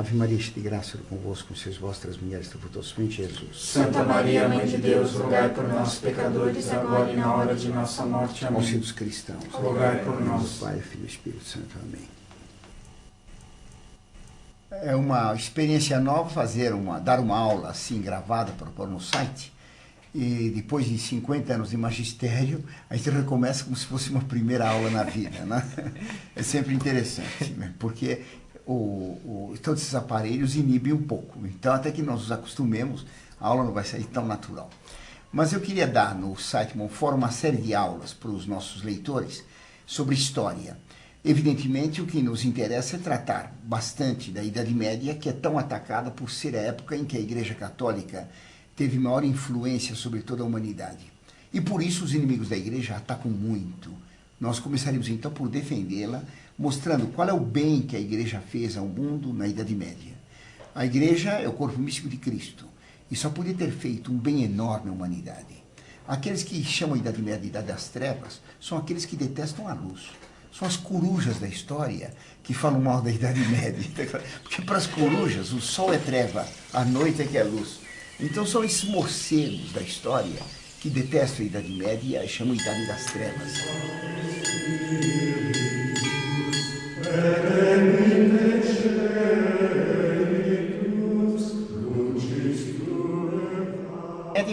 Ave Maria, cheia de graça, convosco, sois vós, as mulheres, frutuoso fruto de Jesus. Santa Maria, Mãe de Deus, rogai por nós, pecadores, agora e na hora de nossa morte. Amém. Auxílio dos cristãos, rogai por nós. Pai, Filho e Espírito Santo. Amém. É uma experiência nova dar uma aula assim, gravada para pôr no site. E depois de 50 anos de magistério, a gente recomeça como se fosse uma primeira aula na vida, né? É sempre interessante, né? Porque todos esses aparelhos inibem um pouco. Então, até que nós nos acostumemos, a aula não vai sair tão natural. Mas eu queria dar no site Monfort uma série de aulas para os nossos leitores sobre história. Evidentemente, o que nos interessa é tratar bastante da Idade Média, que é tão atacada por ser a época em que a Igreja Católica teve maior influência sobre toda a humanidade. E por isso os inimigos da Igreja atacam muito. Nós começaríamos então por defendê-la, mostrando qual é o bem que a Igreja fez ao mundo na Idade Média. A Igreja é o corpo místico de Cristo e só podia ter feito um bem enorme à humanidade. Aqueles que chamam a Idade Média de Idade das Trevas são aqueles que detestam a luz. São as corujas da história que falam mal da Idade Média. Porque para as corujas o sol é treva, a noite é que é luz. Então são esses morcegos da história que detestam a Idade Média e chamam a Idade das Trevas.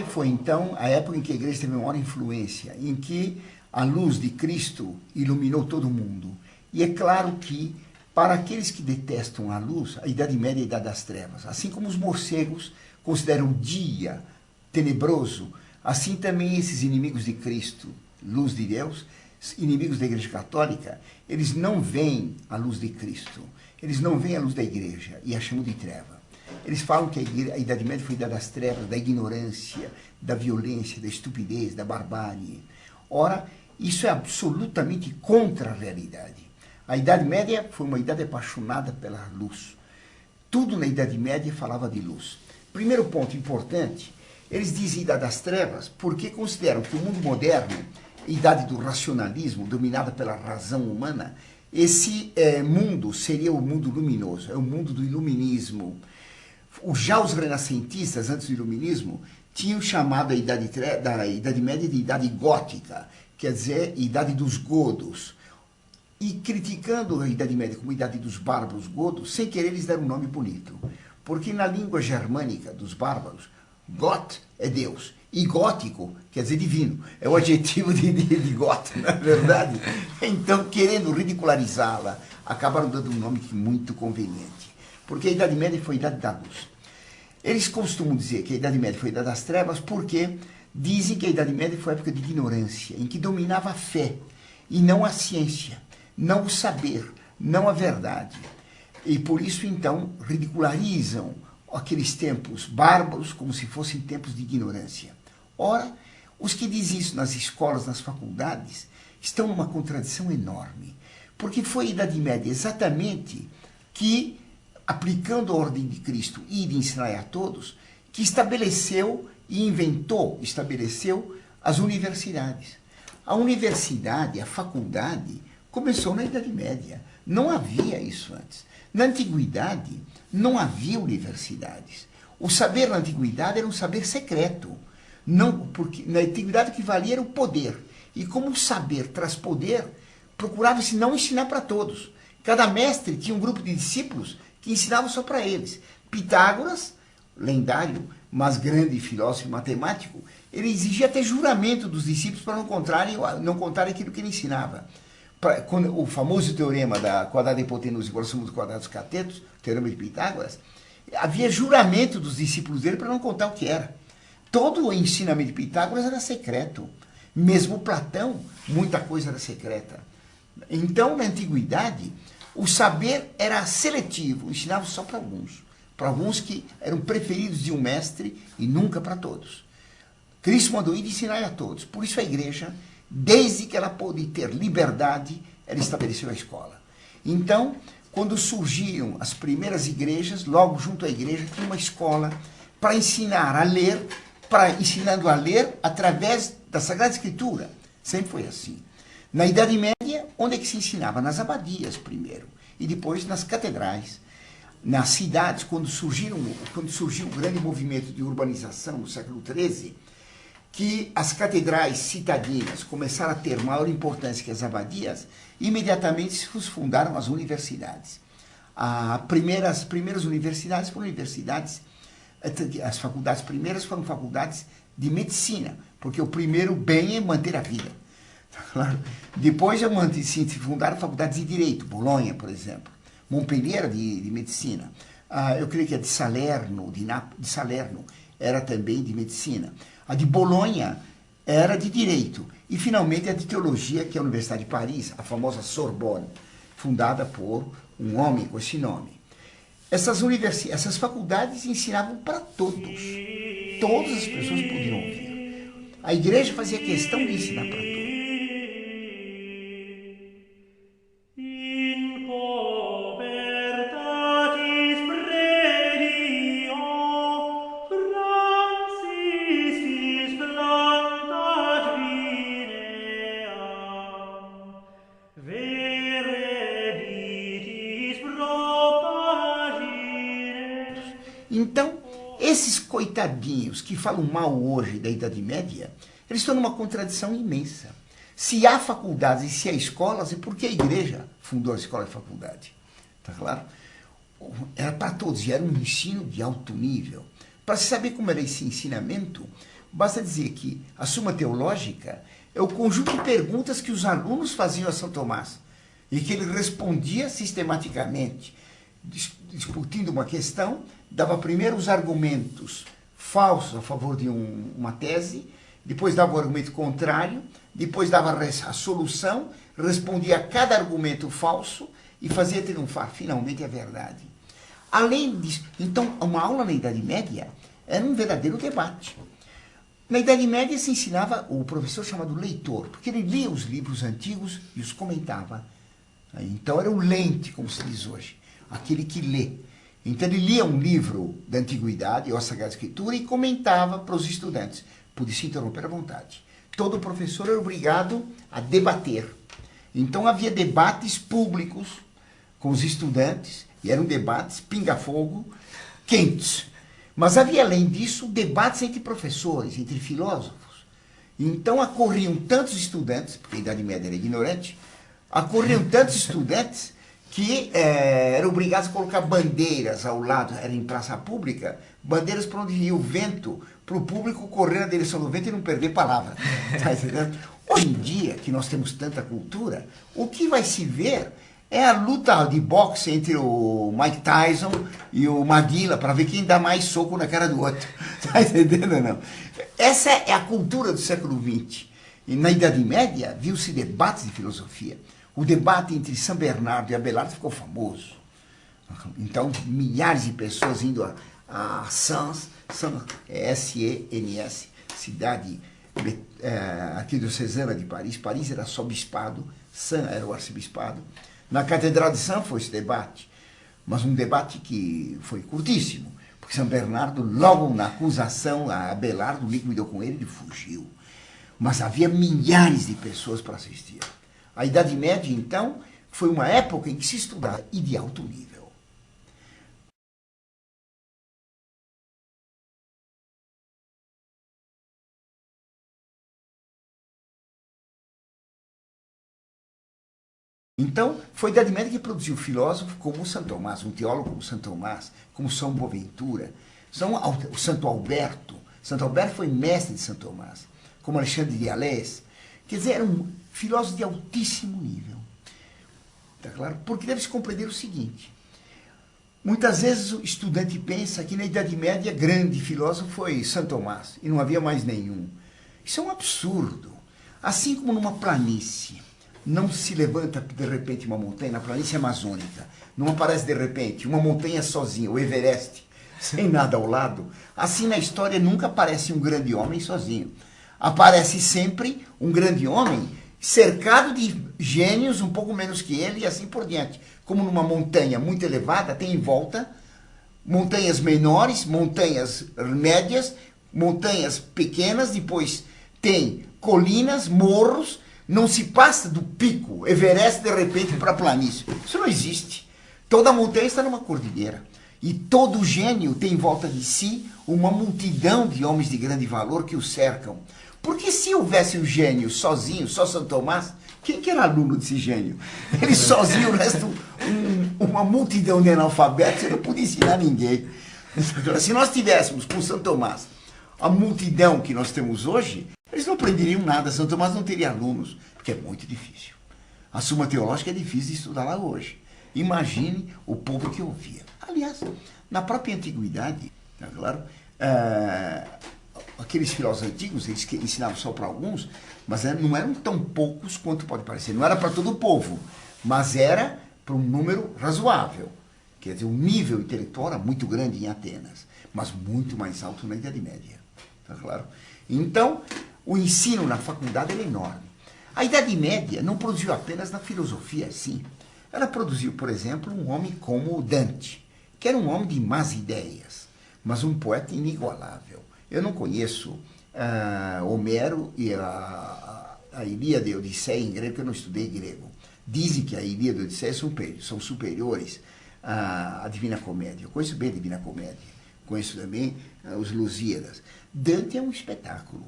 Foi então a época em que a Igreja teve maior influência, em que a luz de Cristo iluminou todo mundo. E é claro que, para aqueles que detestam a luz, a Idade Média é a Idade das Trevas. Assim como os morcegos consideram o dia tenebroso, assim também esses inimigos de Cristo, luz de Deus, inimigos da Igreja Católica, eles não veem a luz de Cristo, eles não veem a luz da Igreja e a chamam de treva. Eles falam que a Idade Média foi a Idade das Trevas, da ignorância, da violência, da estupidez, da barbárie. Ora, isso é absolutamente contra a realidade. A Idade Média foi uma idade apaixonada pela luz. Tudo na Idade Média falava de luz. Primeiro ponto importante, eles dizem Idade das Trevas porque consideram que o mundo moderno, idade do racionalismo, dominada pela razão humana, esse mundo seria o mundo luminoso, é o mundo do iluminismo. Já os renascentistas, antes do iluminismo, tinham chamado a Idade Média de Idade Gótica, quer dizer, Idade dos Godos. E criticando a Idade Média como Idade dos Bárbaros Godos, sem querer eles deram um nome bonito. Porque na língua germânica dos bárbaros, Gott é Deus, e gótico quer dizer divino. É o adjetivo de Gott, na verdade. Então, querendo ridicularizá-la, acabaram dando um nome muito conveniente. Porque a Idade Média foi a Idade da Luz. Eles costumam dizer que a Idade Média foi a Idade das Trevas porque dizem que a Idade Média foi a época de ignorância, em que dominava a fé e não a ciência, não o saber, não a verdade. E por isso, então, ridicularizam aqueles tempos bárbaros como se fossem tempos de ignorância. Ora, os que dizem isso nas escolas, nas faculdades, estão numa contradição enorme. Porque foi a Idade Média exatamente que, aplicando a ordem de Cristo e de ensinar a todos, que estabeleceu as universidades. A universidade, a faculdade, começou na Idade Média. Não havia isso antes. Na Antiguidade, não havia universidades. O saber na Antiguidade era um saber secreto. Não, porque na Antiguidade o que valia era o poder. E como o saber traz poder, procurava-se não ensinar para todos. Cada mestre tinha um grupo de discípulos que ensinavam só para eles. Pitágoras, lendário, mas grande filósofo e matemático, ele exigia até juramento dos discípulos para não contarem aquilo que ele ensinava. O famoso teorema da quadrada da hipotenusa igual a soma dos quadrados dos catetos, teorema de Pitágoras, havia juramento dos discípulos dele para não contar o que era. Todo o ensinamento de Pitágoras era secreto. Mesmo Platão, muita coisa era secreta. Então, na Antiguidade, o saber era seletivo, ensinava só para alguns que eram preferidos de um mestre e nunca para todos. Cristo mandou ir ensinar a todos. Por isso a Igreja, desde que ela pôde ter liberdade, ela estabeleceu a escola. Então, quando surgiram as primeiras igrejas, logo junto à igreja tinha uma escola para ensinar a ler, ensinando a ler através da Sagrada Escritura. Sempre foi assim. Na Idade Média, onde é que se ensinava? Nas abadias primeiro, e depois nas catedrais. nas cidades, quando surgiu o grande movimento de urbanização no século XIII, que as catedrais citadinas começaram a ter maior importância que as abadias, imediatamente se fundaram as universidades. As primeiras universidades foram universidades, as faculdades primeiras foram faculdades de medicina, porque o primeiro bem é manter a vida. Claro. Depois se fundaram faculdades de direito, Bolonha, por exemplo. Montpellier de medicina. Eu creio que a de Salerno, de Salerno, era também de medicina. A de Bolonha era de direito. E, finalmente, a de teologia, que é a Universidade de Paris, a famosa Sorbonne, fundada por um homem com esse nome. Essas faculdades ensinavam para todos. Todas as pessoas podiam ouvir. A igreja fazia questão de ensinar para todos. Então, esses coitadinhos que falam mal hoje da Idade Média, eles estão numa contradição imensa. Se há faculdades e se há escolas, é porque a igreja fundou a escola e a faculdade. Tá claro? Era para todos, e era um ensino de alto nível. Para se saber como era esse ensinamento, basta dizer que a Suma Teológica é o conjunto de perguntas que os alunos faziam a São Tomás, e que ele respondia sistematicamente, discutindo uma questão, dava primeiro os argumentos falsos a favor de uma tese, depois dava o argumento contrário, depois dava a solução, respondia a cada argumento falso e fazia triunfar finalmente a verdade. Além disso, então, uma aula na Idade Média era um verdadeiro debate. Na Idade Média se ensinava o professor chamado leitor, porque ele lia os livros antigos e os comentava. Então era o lente, como se diz hoje, aquele que lê. Então ele lia um livro da Antiguidade, ou a Sagrada Escritura, e comentava para os estudantes. Podia se interromper à vontade. Todo professor era obrigado a debater. Então havia debates públicos com os estudantes, e eram debates pinga-fogo, quentes. Mas havia, além disso, debates entre professores, entre filósofos. Então ocorriam tantos estudantes, porque a Idade Média era ignorante, ocorriam tantos estudantes que eram obrigados a colocar bandeiras ao lado, era em praça pública, bandeiras para onde ia o vento, para o público correr na direção do vento e não perder palavra. Tá entendendo? Hoje em dia, que nós temos tanta cultura, o que vai se ver é a luta de boxe entre o Mike Tyson e o Maguila, para ver quem dá mais soco na cara do outro. Tá entendendo ou não? Essa é a cultura do século XX. E na Idade Média, viu-se debates de filosofia. O debate entre São Bernardo e Abelardo ficou famoso. Então, milhares de pessoas indo a Sens, S-E-N-S, cidade arquidiocesana de Paris. Paris era só bispado, Sens era o arcebispado. Na Catedral de Sens foi esse debate, mas um debate que foi curtíssimo, porque São Bernardo, logo na acusação a Abelardo, liquidou com ele e fugiu. Mas havia milhares de pessoas para assistir. A Idade Média, então, foi uma época em que se estudava e de alto nível. Então, foi a Idade Média que produziu filósofos como São Tomás, um teólogo como São Tomás, como São Boaventura, o Santo Alberto. Santo Alberto foi mestre de São Tomás, como Alexandre de Alès. Quer dizer, eram filósofos de altíssimo nível. Tá claro? Porque deve-se compreender o seguinte. Muitas vezes o estudante pensa que na Idade Média grande filósofo foi São Tomás e não havia mais nenhum. Isso é um absurdo. Assim como numa planície não se levanta de repente uma montanha, na planície amazônica, não aparece de repente uma montanha sozinha, o Everest, sem nada ao lado, assim na história nunca aparece um grande homem sozinho. Aparece sempre um grande homem cercado de gênios um pouco menos que ele e assim por diante. Como numa montanha muito elevada, tem em volta montanhas menores, montanhas médias, montanhas pequenas, depois tem colinas, morros, não se passa do pico Everest de repente para a planície. Isso não existe. Toda montanha está numa cordilheira. E todo gênio tem em volta de si uma multidão de homens de grande valor que o cercam. Porque se houvesse um gênio sozinho, só São Tomás, quem que era aluno desse gênio? Ele sozinho, o resto, uma multidão de analfabetos, ele não podia ensinar ninguém. Se nós tivéssemos com São Tomás a multidão que nós temos hoje, eles não aprenderiam nada. São Tomás não teria alunos, porque é muito difícil. A Suma Teológica é difícil de estudar lá hoje. Imagine o povo que ouvia. Aliás, na própria antiguidade, é claro, aqueles filósofos antigos, eles ensinavam só para alguns, mas não eram tão poucos quanto pode parecer. Não era para todo o povo, mas era para um número razoável. Quer dizer, o nível intelectual era muito grande em Atenas, mas muito mais alto na Idade Média. Tá claro? Então, o ensino na faculdade era enorme. A Idade Média não produziu apenas na filosofia, sim. Ela produziu, por exemplo, um homem como Dante, que era um homem de más ideias, mas um poeta inigualável. Eu não conheço Homero e a Ilíada e a Odisseia em grego, porque eu não estudei grego. Dizem que a Ilíada e a Odisseia são superiores à Divina Comédia. Eu conheço bem a Divina Comédia. Conheço também os Lusíadas. Dante é um espetáculo.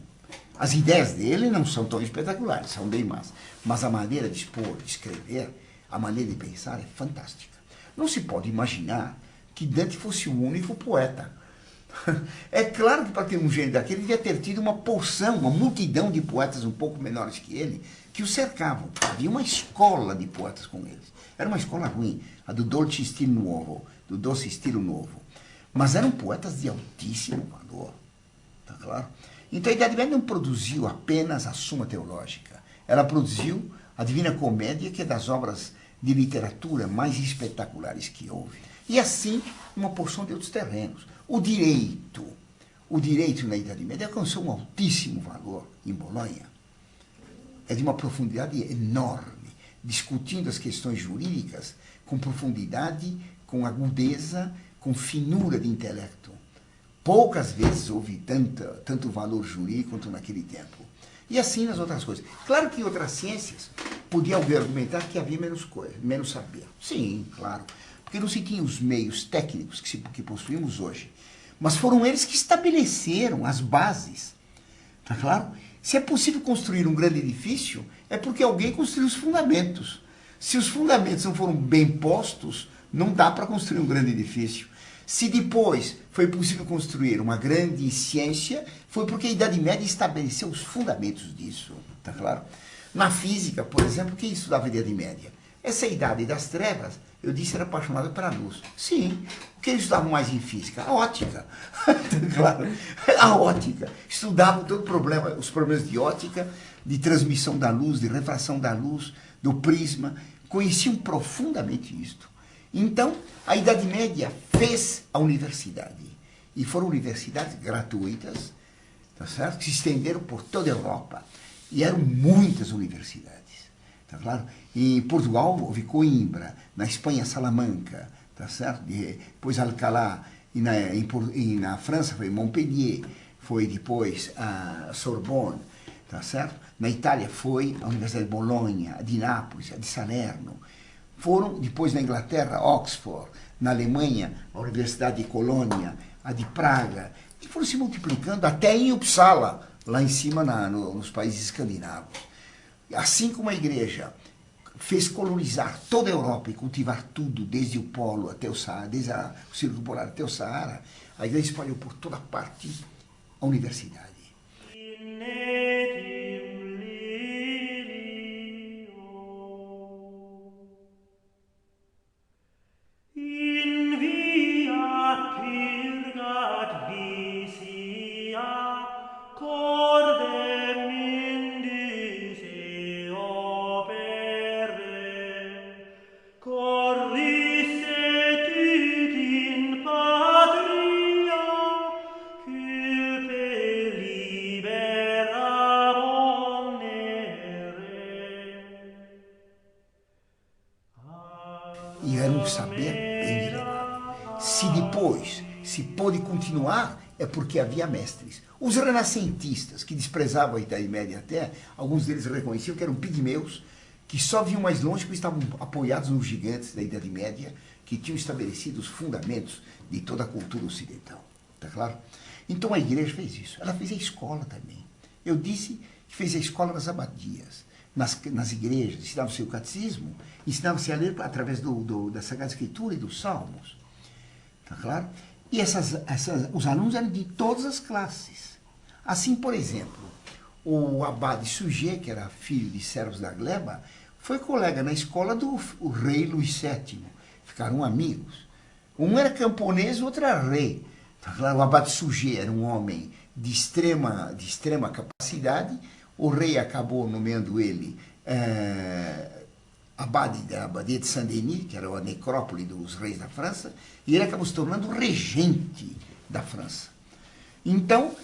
As ideias dele não são tão espetaculares, são bem más. Mas a maneira de expor, de escrever, a maneira de pensar é fantástica. Não se pode imaginar que Dante fosse o único poeta. É claro que para ter um gênio daquele, ele devia ter tido uma porção, uma multidão de poetas um pouco menores que ele, que o cercavam. Havia uma escola de poetas com eles. Era uma escola ruim, a do Dolce Estilo Nuovo, do Doce Estilo Novo. Mas eram poetas de altíssimo valor. Tá claro? Então a Idade Média não produziu apenas a Suma Teológica. Ela produziu a Divina Comédia, que é das obras de literatura mais espetaculares que houve. E assim, uma porção de outros terrenos. O direito na Idade Média alcançou um altíssimo valor em Bolonha. É de uma profundidade enorme, discutindo as questões jurídicas com profundidade, com agudeza, com finura de intelecto. Poucas vezes houve tanto valor jurídico quanto naquele tempo. E assim nas outras coisas. Claro que em outras ciências podia argumentar que havia menos saber. Sim, claro. Porque não se tinha os meios técnicos que possuímos hoje. Mas foram eles que estabeleceram as bases. Tá claro? Se é possível construir um grande edifício, é porque alguém construiu os fundamentos. Se os fundamentos não foram bem postos, não dá para construir um grande edifício. Se depois foi possível construir uma grande ciência, foi porque a Idade Média estabeleceu os fundamentos disso. Tá claro? Na física, por exemplo, quem estudava a Idade Média? Essa idade das trevas, eu disse, era apaixonado pela luz. Sim. O que eles estudavam mais em física? A ótica. Claro. A ótica. Estudavam todo os problemas de ótica, de transmissão da luz, de refração da luz, do prisma. Conheciam profundamente isto. Então, a Idade Média fez a universidade. E foram universidades gratuitas, tá certo? Que se estenderam por toda a Europa. E eram muitas universidades. Tá claro? Em Portugal houve Coimbra, na Espanha Salamanca, tá certo? Depois Alcalá, e na França foi Montpellier, foi depois a Sorbonne, tá certo? Na Itália foi a Universidade de Bolonha, a de Nápoles, a de Salerno. Foram depois na Inglaterra, Oxford, na Alemanha, a Universidade de Colônia, a de Praga, e foram se multiplicando até em Uppsala, lá em cima nos países escandinavos. Assim como a igreja fez colonizar toda a Europa e cultivar tudo, desde o polo até o Saara, desde o Círculo Polar até o Saara, a igreja espalhou por toda parte a universidade. E era um saber bem elevado. Se depois se pôde continuar, é porque havia mestres. Os renascentistas, que desprezavam a Idade Média até, alguns deles reconheciam que eram pigmeus, que só viam mais longe porque estavam apoiados nos gigantes da Idade Média, que tinham estabelecido os fundamentos de toda a cultura ocidental. Está claro? Então a igreja fez isso. Ela fez a escola também. Eu disse que fez a escola nas abadias, nas igrejas, ensinava-se o catecismo, ensinava-se a ler através da Sagrada Escritura e dos Salmos. Está claro? E os alunos eram de todas as classes. Assim, por exemplo, o abade Suger, que era filho de servos da gleba, foi colega na escola do rei Luís VII. Ficaram amigos. Um era camponês, o outro era rei. Tá claro? O abade Suger era um homem de extrema capacidade. O rei acabou nomeando ele abade da abadia de Saint-Denis, que era a necrópole dos reis da França, e ele acabou se tornando regente da França. Então,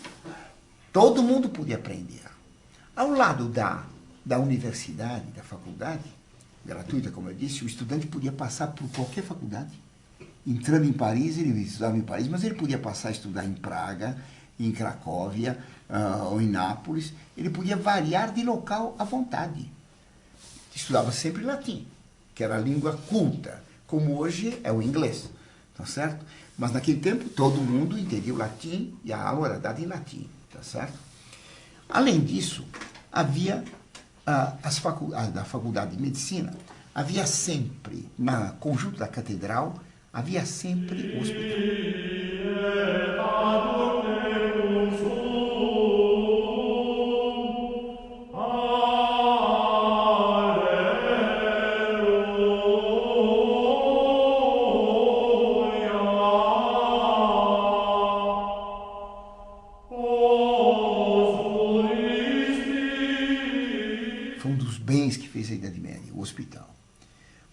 todo mundo podia aprender. Ao lado da universidade, da faculdade, gratuita, como eu disse, o estudante podia passar por qualquer faculdade. Entrando em Paris, ele estudava em Paris, mas ele podia passar a estudar em Praga, em Cracóvia, ou em Nápoles. Ele podia variar de local à vontade. Estudava sempre latim, que era a língua culta, como hoje é o inglês, tá certo? Mas naquele tempo todo mundo entendia o latim e a aula era dada em latim, tá certo? Além disso, havia da Faculdade de Medicina, havia sempre, no conjunto da catedral, havia sempre o hospital. Foi um dos bens que fez a Idade Média, o hospital.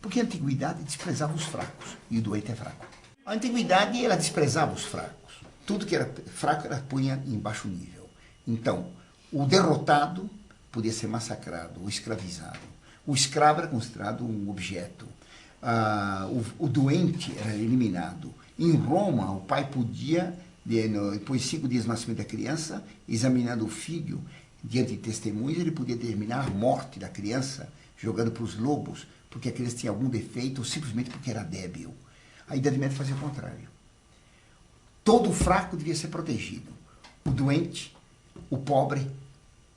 Porque a antiguidade desprezava os fracos, e o doente é fraco. A antiguidade, ela desprezava os fracos. Tudo que era fraco, ela punha em baixo nível. Então, o derrotado podia ser massacrado ou escravizado. O escravo era considerado um objeto. O doente era eliminado. Em Roma, o pai podia, depois de 5 dias do nascimento da criança, examinando o filho, diante de testemunhas, ele podia determinar a morte da criança, jogando para os lobos, porque a criança tinha algum defeito, ou simplesmente porque era débil. A Idade Média fazia o contrário. Todo fraco devia ser protegido. O doente, o pobre,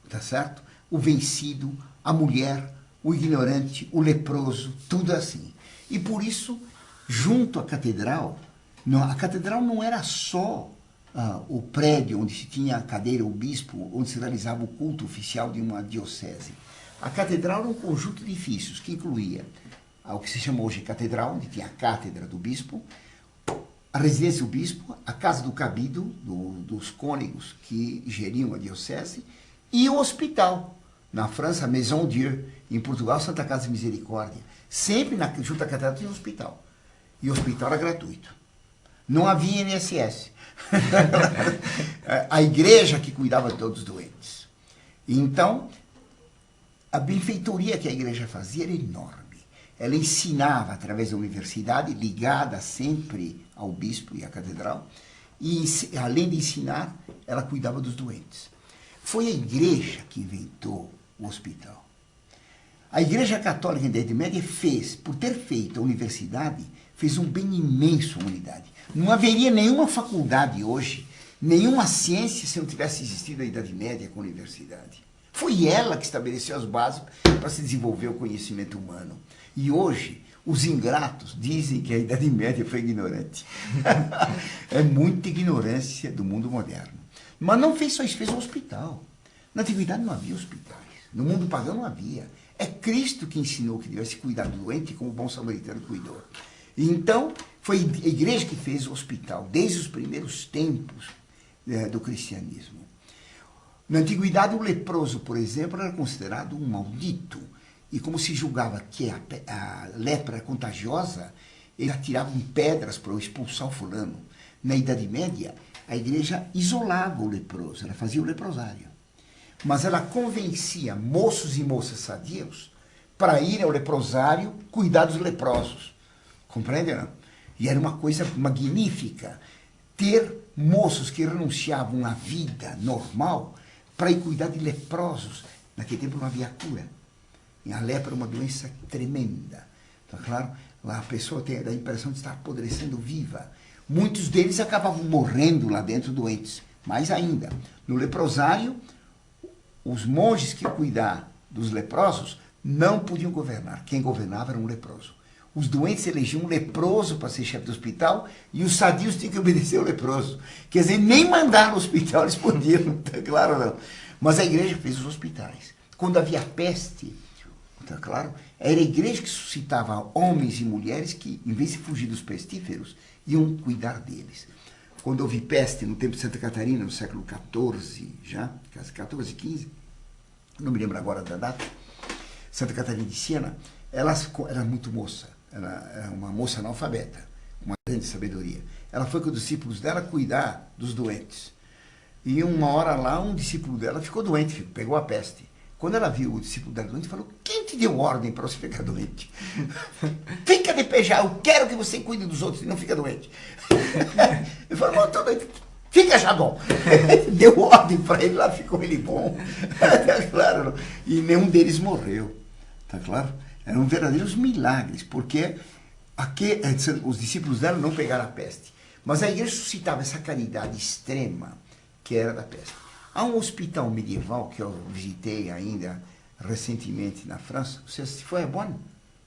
tá certo? O vencido, a mulher, o ignorante, o leproso, tudo assim. E por isso, junto à catedral, a catedral não era só o prédio onde se tinha a cadeira, o bispo, onde se realizava o culto oficial de uma diocese. A catedral era um conjunto de edifícios que incluía o que se chama hoje catedral, onde tinha a cátedra do bispo, a residência do bispo, a casa do cabido, dos cônegos que geriam a diocese, e o hospital. Na França, Maison Dieu, em Portugal, Santa Casa de Misericórdia. Sempre junto à catedral tinha um hospital. E o hospital era gratuito. Não havia INSS. A igreja que cuidava de todos os doentes. Então, a benfeitoria que a igreja fazia era enorme. Ela ensinava através da universidade, ligada sempre ao bispo e à catedral, e além de ensinar, ela cuidava dos doentes. Foi a igreja que inventou o hospital. A Igreja Católica da Idade Média fez, por ter feito a universidade, fez um bem imenso à humanidade. Não haveria nenhuma faculdade hoje, nenhuma ciência se não tivesse existido a Idade Média com a universidade. Foi ela que estabeleceu as bases para se desenvolver o conhecimento humano. E hoje, os ingratos dizem que a Idade Média foi ignorante. É muita ignorância do mundo moderno. Mas não fez só isso, fez um hospital. Na antiguidade não havia hospitais. No mundo pagão não havia. É Cristo que ensinou que devesse cuidar do doente como o bom samaritano cuidou. Então, foi a igreja que fez o hospital, desde os primeiros tempos do cristianismo. Na antiguidade, o leproso, por exemplo, era considerado um maldito. E como se julgava que a lepra era contagiosa, eles atiravam pedras para expulsar o fulano. Na Idade Média, a igreja isolava o leproso, ela fazia o leprosário. Mas ela convencia moços e moças sadios para ir ao leprosário cuidar dos leprosos. Compreende, não? E era uma coisa magnífica ter moços que renunciavam à vida normal para ir cuidar de leprosos. Naquele tempo não havia cura. E a lepra é uma doença tremenda. Tá claro? Lá a pessoa tem a impressão de estar apodrecendo viva. Muitos deles acabavam morrendo lá dentro doentes. Mais ainda, no leprosário, os monges que cuidavam dos leprosos não podiam governar. Quem governava era um leproso. Os doentes elegiam um leproso para ser chefe do hospital e os sadios tinham que obedecer ao leproso. Quer dizer, nem mandar no hospital eles podiam, tá claro não. Mas a igreja fez os hospitais. Quando havia peste, tá claro, era a igreja que suscitava homens e mulheres que, em vez de fugir dos pestíferos, iam cuidar deles. Quando houve peste no tempo de Santa Catarina, no século XIV, já, 14, 15, não me lembro agora da data, Santa Catarina de Siena, ela era muito moça, ela era uma moça analfabeta, uma grande sabedoria. Ela foi com os discípulos dela cuidar dos doentes. E uma hora lá, um discípulo dela ficou doente, pegou a peste. Quando ela viu o discípulo dela doente, falou: quem te deu ordem para você ficar doente? Fica de pé já, eu quero que você cuide dos outros e não fica doente. Ele falou: tô doente. Fica já bom. Deu ordem para ele, lá ficou ele bom. Tá claro? E nenhum deles morreu. Tá claro? Eram verdadeiros milagres, porque os discípulos dela não pegaram a peste. Mas a igreja suscitava essa caridade extrema que era da peste. Há um hospital medieval que eu visitei ainda recentemente na França. Você foi a Bonn?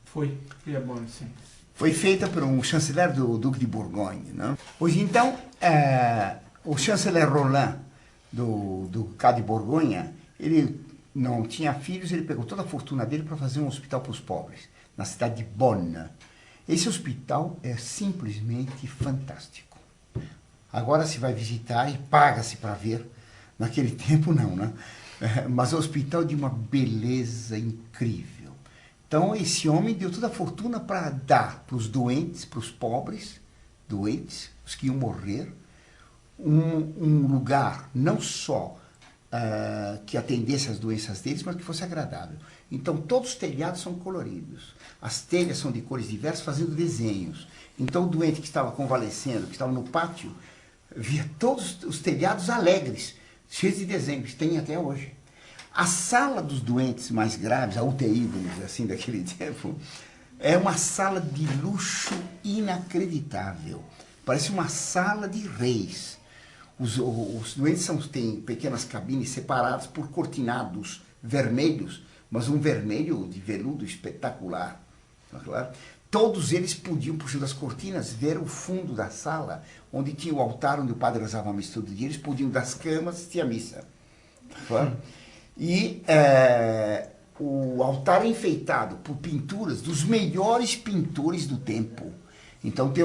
Fui a Bonn, sim. Foi feita por um chanceler do Duque de Borgonha. Não? Hoje então, o chanceler Roland do Ducado de Borgonha, ele não tinha filhos, ele pegou toda a fortuna dele para fazer um hospital para os pobres, na cidade de Bonn. Esse hospital é simplesmente fantástico. Agora se vai visitar e paga-se para ver. Naquele tempo não, né? Mas é um hospital de uma beleza incrível. Então esse homem deu toda a fortuna para dar para os doentes, para os pobres, doentes, os que iam morrer, um lugar não só que atendesse às doenças deles, mas que fosse agradável. Então todos os telhados são coloridos, as telhas são de cores diversas, fazendo desenhos. Então o doente que estava convalescendo, que estava no pátio, via todos os telhados alegres, cheios de desenhos, tem até hoje. A sala dos doentes mais graves, a UTI, vamos dizer assim, daquele tempo, é uma sala de luxo inacreditável. Parece uma sala de reis. Os doentes têm pequenas cabines separadas por cortinados vermelhos, mas um vermelho de veludo espetacular. Tá claro? Todos eles podiam, puxando as cortinas, ver o fundo da sala, onde tinha o altar, onde o padre rezava a missa todo dia. Eles podiam, das camas, assistir a missa. Tá claro? E o altar é enfeitado por pinturas dos melhores pintores do tempo. Então tem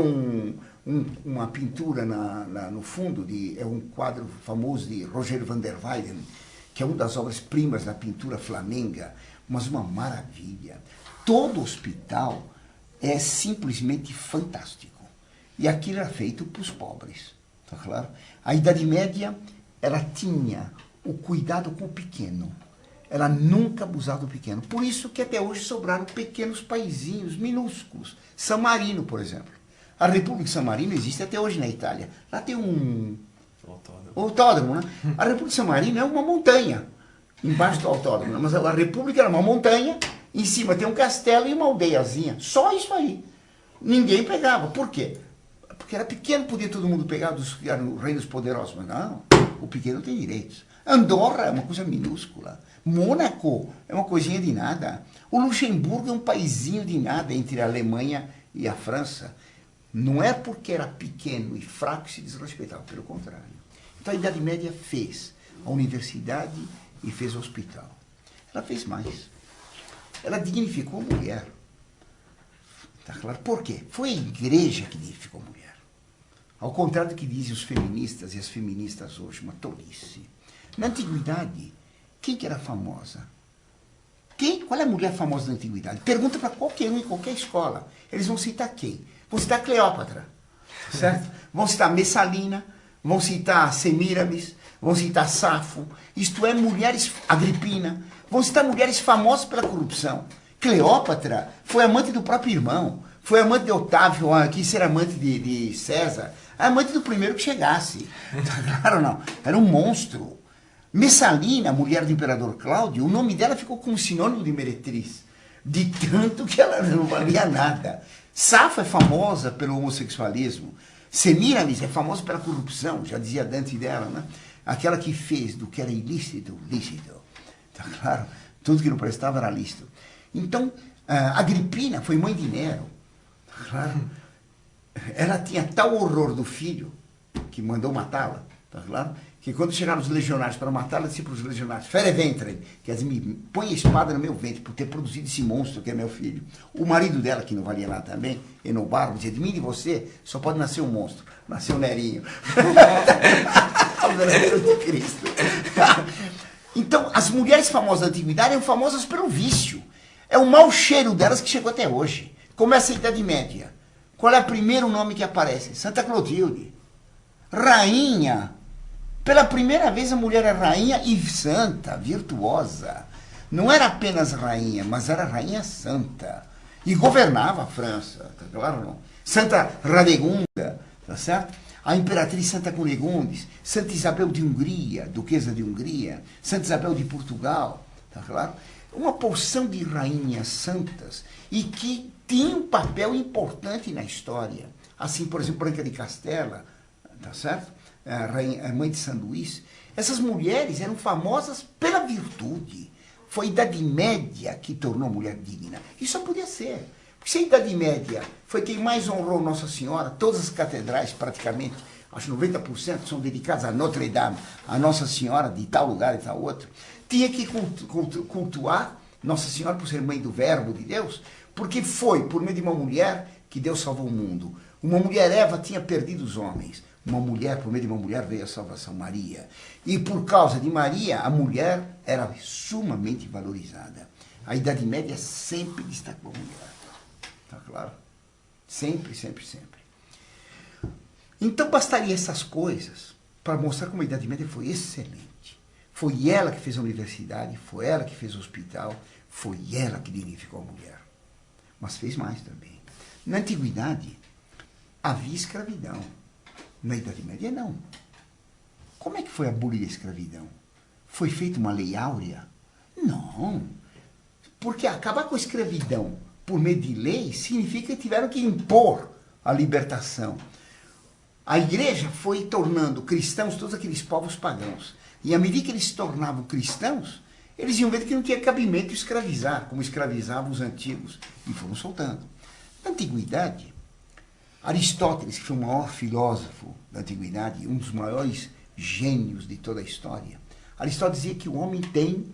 uma pintura no fundo, é um quadro famoso de Rogério van der Weyden, que é uma das obras-primas da pintura flamenga, mas uma maravilha. Todo hospital é simplesmente fantástico. E aquilo era feito para os pobres. Tá claro? A Idade Média, ela tinha o cuidado com o pequeno. Ela nunca abusava do pequeno. Por isso que até hoje sobraram pequenos paizinhos minúsculos. San Marino, por exemplo. A República de San Marino existe até hoje na Itália. Lá tem um autódromo, né? A República de San Marino é uma montanha embaixo do autódromo. Mas a República era uma montanha, em cima tem um castelo e uma aldeiazinha. Só isso aí. Ninguém pegava. Por quê? Porque era pequeno, podia todo mundo pegar dos reinos poderosos. Mas não, o pequeno tem direitos. Andorra é uma coisa minúscula. Mônaco é uma coisinha de nada. O Luxemburgo é um paizinho de nada entre a Alemanha e a França. Não é porque era pequeno e fraco que se desrespeitava, pelo contrário. Então a Idade Média fez a universidade e fez o hospital. Ela fez mais. Ela dignificou a mulher. Tá claro? Por quê? Foi a igreja que dignificou a mulher. Ao contrário do que dizem os feministas e as feministas hoje, uma tolice. Na antiguidade, quem que era famosa? Qual é a mulher famosa da antiguidade? Pergunta para qualquer um em qualquer escola. Eles vão citar quem? Vão citar Cleópatra, certo? Vão citar Messalina, vão citar Semíramis, vão citar Safo, isto é, mulheres, Agripina, vão citar mulheres famosas pela corrupção. Cleópatra foi amante do próprio irmão, foi amante de Otávio, quis ser amante de César, amante do primeiro que chegasse. Claro ou não? Era um monstro. Messalina, mulher do imperador Cláudio, o nome dela ficou como sinônimo de meretriz. de tanto que ela não valia nada. Safo é famosa pelo homossexualismo. Semíramis é famosa pela corrupção, já dizia Dante dela, né? Aquela que fez do que era ilícito, lícito. Tá claro? Tudo que não prestava era lícito. Então, Agripina foi mãe de Nero. Tá claro? Ela tinha tal horror do filho, que mandou matá-la, tá claro? Que quando chegaram os legionários para matá-la, disse para os legionários, fere ventre, quer dizer, me põe a espada no meu ventre, por ter produzido esse monstro que é meu filho. O marido dela, que não valia nada também, Enobarbo, dizia, de mim e de você, só pode nascer um monstro. Nasceu o Nerinho. O verdadeiro de Cristo. Então, as mulheres famosas da antiguidade eram famosas pelo vício. É o mau cheiro delas que chegou até hoje. Começa a Idade Média. Qual é o primeiro nome que aparece? Santa Clotilde. Rainha. Pela primeira vez a mulher é rainha e santa, virtuosa. Não era apenas rainha, mas era rainha santa. E governava a França, tá claro não? Santa Radegunda, tá certo? A imperatriz Santa Cunegondes, Santa Isabel de Hungria, duquesa de Hungria, Santa Isabel de Portugal, tá claro? Uma porção de rainhas santas e que tinham um papel importante na história. Assim, por exemplo, Branca de Castela, tá certo? A mãe de São Luís. Essas mulheres eram famosas pela virtude. Foi a Idade Média que tornou a mulher digna. Isso só podia ser. Porque se a Idade Média foi quem mais honrou Nossa Senhora, todas as catedrais praticamente, acho que 90% são dedicadas a Notre Dame, a Nossa Senhora de tal lugar e tal outro, tinha que cultuar Nossa Senhora por ser mãe do Verbo de Deus, porque foi por meio de uma mulher que Deus salvou o mundo. Uma mulher Eva tinha perdido os homens. Uma mulher, por meio de uma mulher, veio a salvação, Maria. E por causa de Maria, a mulher era sumamente valorizada. A Idade Média sempre destacou a mulher. Tá claro? Sempre, sempre, sempre. Então bastaria essas coisas para mostrar como a Idade Média foi excelente. Foi ela que fez a universidade, foi ela que fez o hospital, foi ela que dignificou a mulher. Mas fez mais também. Na Antiguidade, havia escravidão. Na Idade Média, não. Como é que foi abolida a escravidão? Foi feita uma lei áurea? Não. Porque acabar com a escravidão por meio de lei significa que tiveram que impor a libertação. A igreja foi tornando cristãos todos aqueles povos pagãos. E à medida que eles se tornavam cristãos, eles iam ver que não tinha cabimento escravizar, como escravizavam os antigos. E foram soltando. Na Antiguidade, Aristóteles, que foi o maior filósofo da antiguidade, um dos maiores gênios de toda a história, Aristóteles dizia que o homem tem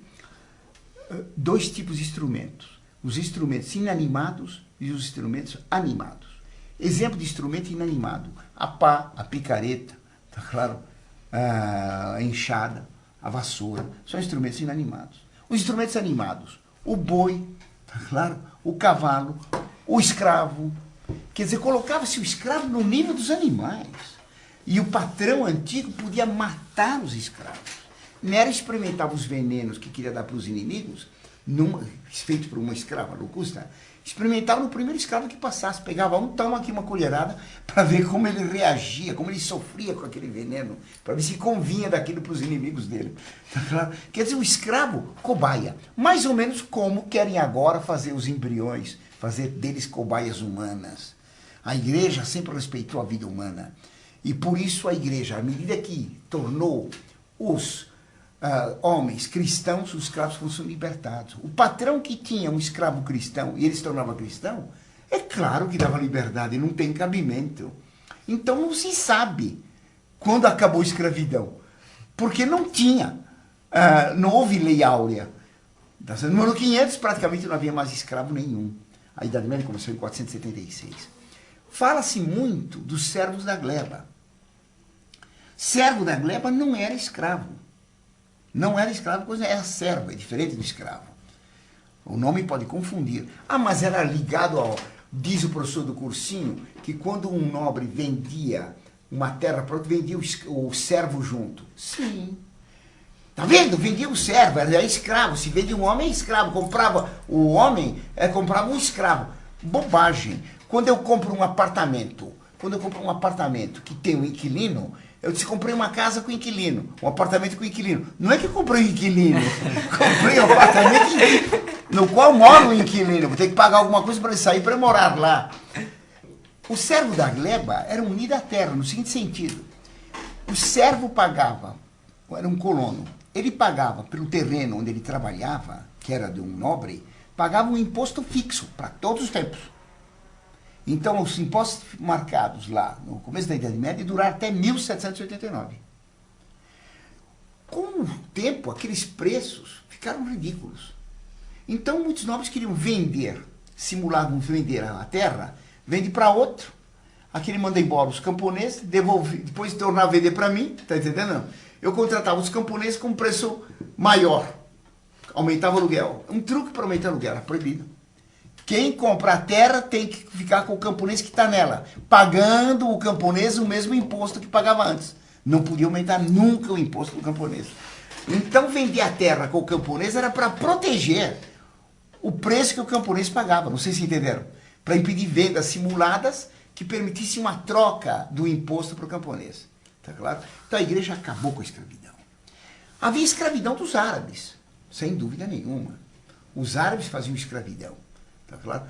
dois tipos de instrumentos. Os instrumentos inanimados e os instrumentos animados. Exemplo de instrumento inanimado: a pá, a picareta, tá claro? A enxada, a vassoura, são instrumentos inanimados. Os instrumentos animados: o boi, tá claro? O cavalo, o escravo. Quer dizer, colocava-se o escravo no nível dos animais. E o patrão antigo podia matar os escravos. Nero experimentava os venenos que queria dar para os inimigos, feito por uma escrava, Locusta, experimentava no primeiro escravo que passasse. Pegava um, toma aqui uma colherada, para ver como ele reagia, como ele sofria com aquele veneno, para ver se convinha daquilo para os inimigos dele. Tá claro? Quer dizer, o escravo, cobaia. Mais ou menos como querem agora fazer os embriões, fazer deles cobaias humanas. A igreja sempre respeitou a vida humana. E por isso a igreja, à medida que tornou os homens cristãos, os escravos foram sendo libertados. O patrão que tinha um escravo cristão e ele se tornava cristão, é claro que dava liberdade, não tem cabimento. Então não se sabe quando acabou a escravidão, porque não tinha, não houve lei áurea. No ano 500 praticamente não havia mais escravo nenhum. A Idade Média começou em 476. Fala-se muito dos servos da gleba. Servo da gleba não era escravo. Não era escravo, pois era servo, é diferente do escravo. O nome pode confundir. Ah, mas era ligado ao... Diz o professor do cursinho que quando um nobre vendia uma terra para outro, vendia o servo junto. Sim. Tá vendo? Vendia o servo, era escravo. Se vende um homem, é escravo. Comprava o homem, comprava um escravo. Bobagem. Quando eu compro um apartamento que tem um inquilino, Eu disse, comprei uma casa com inquilino, um apartamento com inquilino. Não é que eu comprei um inquilino, comprei um apartamento no qual mora o inquilino. Vou ter que pagar alguma coisa para ele sair para morar lá. O servo da gleba era unido à terra, no seguinte sentido. O servo pagava, era um colono, ele pagava pelo terreno onde ele trabalhava, que era de um nobre, pagava um imposto fixo para todos os tempos. Então, os impostos marcados lá no começo da Idade Média duraram até 1789. Com o tempo, aqueles preços ficaram ridículos. Então, muitos nobres queriam vender, simulavam vender a terra, vende para outro. Aquele manda embora os camponeses, depois tornava a vender para mim, tá entendendo? Não. Eu contratava os camponeses com um preço maior, aumentava o aluguel. Um truque para aumentar o aluguel, era proibido. Quem compra a terra tem que ficar com o camponês que está nela, pagando o camponês o mesmo imposto que pagava antes. Não podia aumentar nunca o imposto do camponês. Então, vender a terra com o camponês era para proteger o preço que o camponês pagava. Não sei se entenderam. Para impedir vendas simuladas que permitissem uma troca do imposto para o camponês. Tá claro? Então, a igreja acabou com a escravidão. Havia escravidão dos árabes, sem dúvida nenhuma. Os árabes faziam escravidão. Tá claro?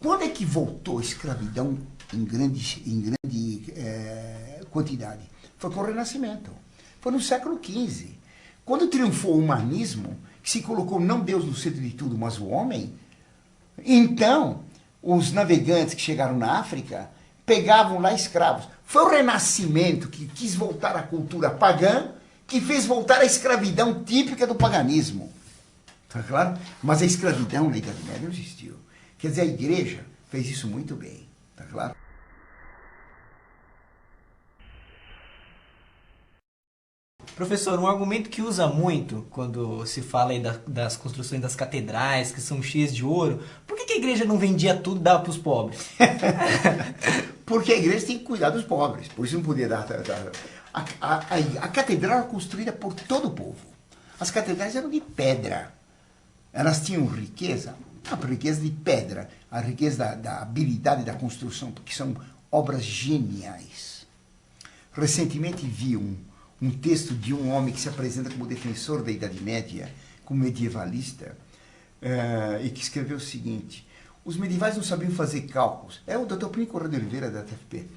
Quando é que voltou a escravidão em grande quantidade? Foi com o Renascimento. Foi no século XV. Quando triunfou o humanismo, que se colocou não Deus no centro de tudo, mas o homem, então os navegantes que chegaram na África pegavam lá escravos. Foi o Renascimento que quis voltar à cultura pagã, que fez voltar a escravidão típica do paganismo. Tá claro? Mas a escravidão na Idade Média não existiu. Quer dizer, a igreja fez isso muito bem, tá claro? Professor, um argumento que usa muito quando se fala aí das construções das catedrais, que são cheias de ouro, por que a igreja não vendia tudo e dava para os pobres? Porque a igreja tem que cuidar dos pobres, por isso não podia dar... A catedral era construída por todo o povo. As catedrais eram de pedra. Elas tinham riqueza, a riqueza de pedra, a riqueza da habilidade da construção, porque são obras geniais. Recentemente vi um texto de um homem que se apresenta como defensor da Idade Média, como medievalista, e que escreveu o seguinte: os medievais não sabiam fazer cálculos. É o Dr. Plínio Corrêa de Oliveira, da TFP.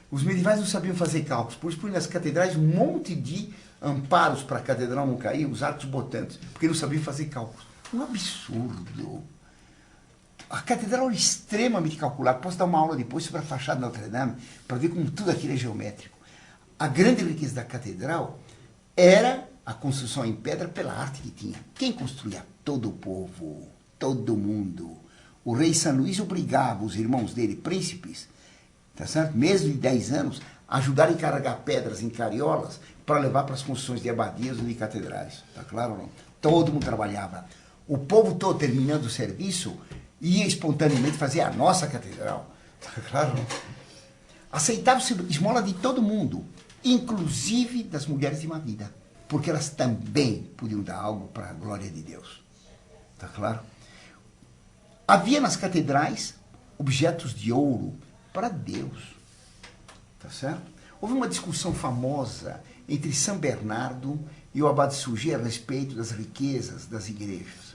Os medievais não sabiam fazer cálculos, por isso põem nas catedrais um monte de amparos para a catedral não cair, os arcos botantes, porque não sabiam fazer cálculos. Um absurdo. A catedral é extremamente calculada. Posso dar uma aula depois sobre a fachada de Notre Dame, para ver como tudo aquilo é geométrico. A grande riqueza da catedral era a construção em pedra pela arte que tinha. Quem construía? Todo o povo, todo mundo. O rei São Luís obrigava os irmãos dele, príncipes, tá certo? Mesmo de 10 anos, a ajudarem a carregar pedras em cariolas para levar para as construções de abadias ou de catedrais. Tá claro ou não? Todo mundo trabalhava. O povo todo, terminando o serviço, ia espontaneamente fazer a nossa catedral. Tá claro? Aceitava-se esmola de todo mundo, inclusive das mulheres de má vida, porque elas também podiam dar algo para a glória de Deus. Tá claro? Havia nas catedrais objetos de ouro para Deus. Tá certo? Houve uma discussão famosa entre São Bernardo e o abade Suger a respeito das riquezas das igrejas.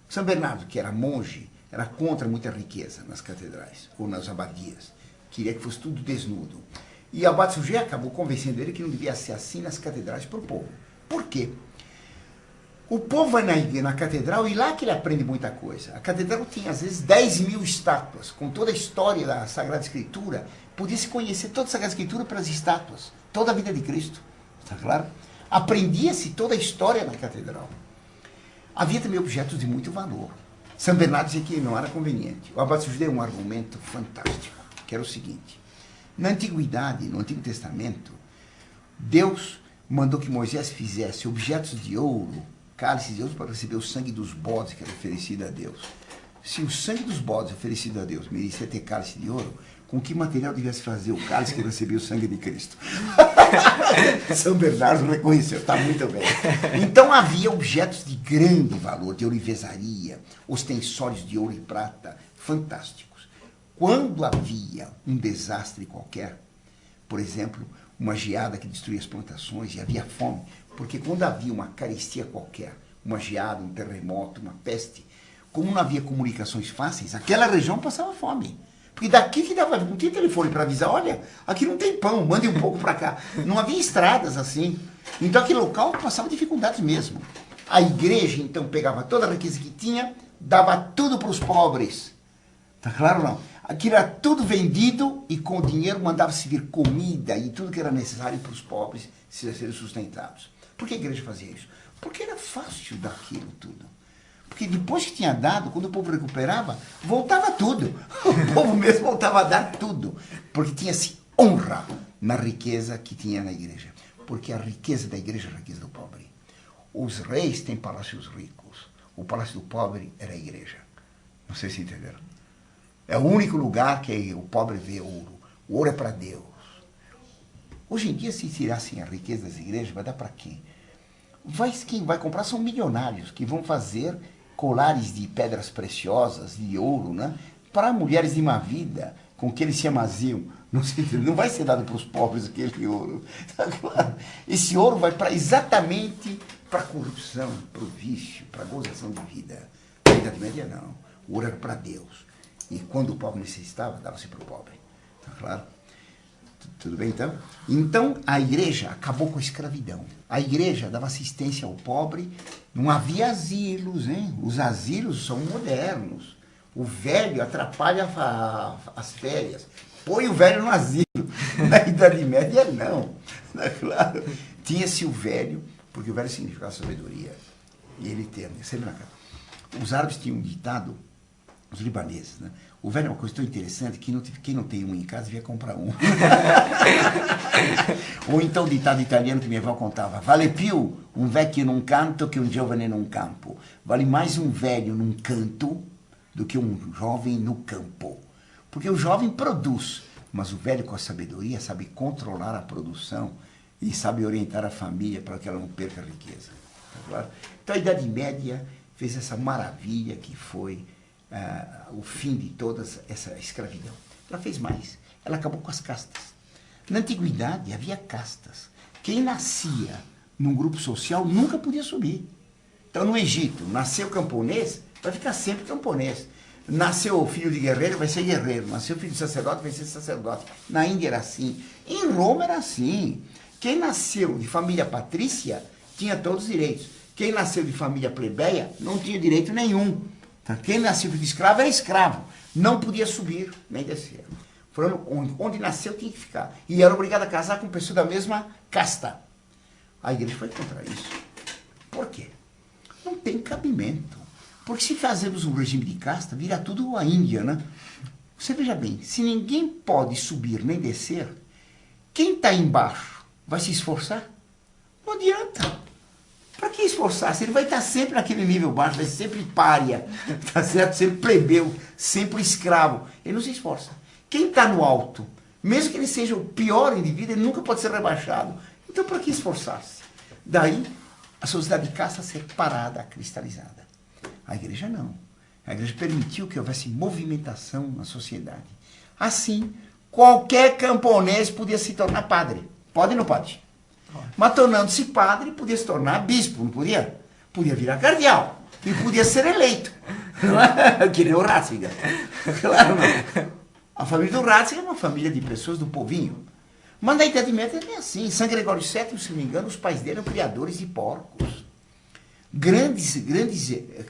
São Bernardo, que era monge, era contra muita riqueza nas catedrais ou nas abadias. Queria que fosse tudo desnudo. E o abade Suger acabou convencendo ele que não devia ser assim nas catedrais para o povo. Por quê? O povo vai na catedral e lá que ele aprende muita coisa. A catedral tinha, às vezes, 10.000 estátuas, com toda a história da Sagrada Escritura. Podia-se conhecer toda a Sagrada Escritura pelas estátuas, toda a vida de Cristo. Está claro? Aprendia-se toda a história na catedral. Havia também objetos de muito valor. São Bernardo dizia que não era conveniente. O abade Suger deu um argumento fantástico, que era o seguinte: na Antiguidade, no Antigo Testamento, Deus mandou que Moisés fizesse objetos de ouro, cálices de ouro, para receber o sangue dos bodes que era oferecido a Deus. Se o sangue dos bodes oferecido a Deus merecia ter cálice de ouro, com que material devia se fazer o cálice que recebia o sangue de Cristo? São Bernardo reconheceu, está muito bem. Então havia objetos de grande valor, de ourivesaria, ostensórios de ouro e prata, fantásticos. Quando havia um desastre qualquer, por exemplo, uma geada que destruía as plantações e havia fome, porque quando havia uma carestia qualquer, uma geada, um terremoto, uma peste, como não havia comunicações fáceis, aquela região passava fome. Porque daqui que dava, não tinha telefone para avisar, olha, aqui não tem pão, mande um pouco para cá. Não havia estradas assim. Então aquele local passava dificuldades mesmo. A igreja então pegava toda a riqueza que tinha, dava tudo para os pobres. Tá claro ou não? Aquilo era tudo vendido e com o dinheiro mandava-se vir comida e tudo que era necessário para os pobres serem sustentados. Por que a igreja fazia isso? Porque era fácil daquilo tudo. Porque depois que tinha dado, quando o povo recuperava, voltava tudo. O povo mesmo voltava a dar tudo. Porque tinha-se honra na riqueza que tinha na igreja. Porque a riqueza da igreja é a riqueza do pobre. Os reis têm palácios ricos. O palácio do pobre era a igreja. Não sei se entenderam. É o único lugar que o pobre vê ouro. O ouro é para Deus. Hoje em dia, se tirassem a riqueza das igrejas, vai dar para quem? Quem vai comprar são milionários que vão fazer colares de pedras preciosas, de ouro, né? Para mulheres de má vida, com que eles se amaziam. Não vai ser dado para os pobres aquele ouro. Esse ouro vai exatamente para a corrupção, para o vício, para a gozação de vida. Na Idade Média, não. O ouro era para Deus. E quando o pobre necessitava, dava-se para o pobre. Tá claro? Tudo bem, então? Então, a igreja acabou com a escravidão. A igreja dava assistência ao pobre. Não havia asilos, hein? Os asilos são modernos. O velho atrapalha as férias. Põe o velho no asilo. Na Idade Média, não. Claro. Tinha-se o velho, porque o velho significava sabedoria. E ele tem, sempre na casa. Os árabes tinham um ditado, os libaneses, né? O velho é uma coisa tão interessante que quem não tem um em casa devia comprar um. Ou então o ditado italiano que minha avó contava: vale più um vecchio num canto que um giovane num campo. Vale mais um velho num canto do que um jovem no campo. Porque o jovem produz, mas o velho com a sabedoria sabe controlar a produção e sabe orientar a família para que ela não perca a riqueza. Tá claro? Então a Idade Média fez essa maravilha que foi o fim de toda essa escravidão. Ela fez mais. Ela acabou com as castas. Na antiguidade havia castas. Quem nascia num grupo social nunca podia subir. Então no Egito, nasceu camponês, vai ficar sempre camponês. Nasceu filho de guerreiro, vai ser guerreiro. Nasceu filho de sacerdote, vai ser sacerdote. Na Índia era assim. Em Roma era assim. Quem nasceu de família patrícia tinha todos os direitos. Quem nasceu de família plebeia não tinha direito nenhum. Quem nasceu de escravo era escravo. Não podia subir nem descer. Onde nasceu tinha que ficar. E era obrigado a casar com pessoas da mesma casta. A igreja foi contra isso. Por quê? Não tem cabimento. Porque se fazemos um regime de casta, vira tudo a Índia, né? Você veja bem, se ninguém pode subir nem descer, quem está embaixo vai se esforçar? Não adianta. Para que esforçar-se? Ele vai estar sempre naquele nível baixo, vai ser sempre pária, tá certo? Sempre plebeu, sempre escravo. Ele não se esforça. Quem está no alto, mesmo que ele seja o pior indivíduo, ele nunca pode ser rebaixado. Então, para que esforçar-se? Daí, a sociedade de casta ser parada, cristalizada. A igreja não. A igreja permitiu que houvesse movimentação na sociedade. Assim, qualquer camponês podia se tornar padre. Pode ou não pode? Mas tornando-se padre, podia se tornar bispo, não podia? Podia virar cardeal. E podia ser eleito. Não é? Que nem o Ratzinger. Claro, não. A família do Ratzinger é uma família de pessoas do povinho. Mas na Idade Média é assim. São Gregório VII, se não me engano, os pais dele eram criadores de porcos. Grandes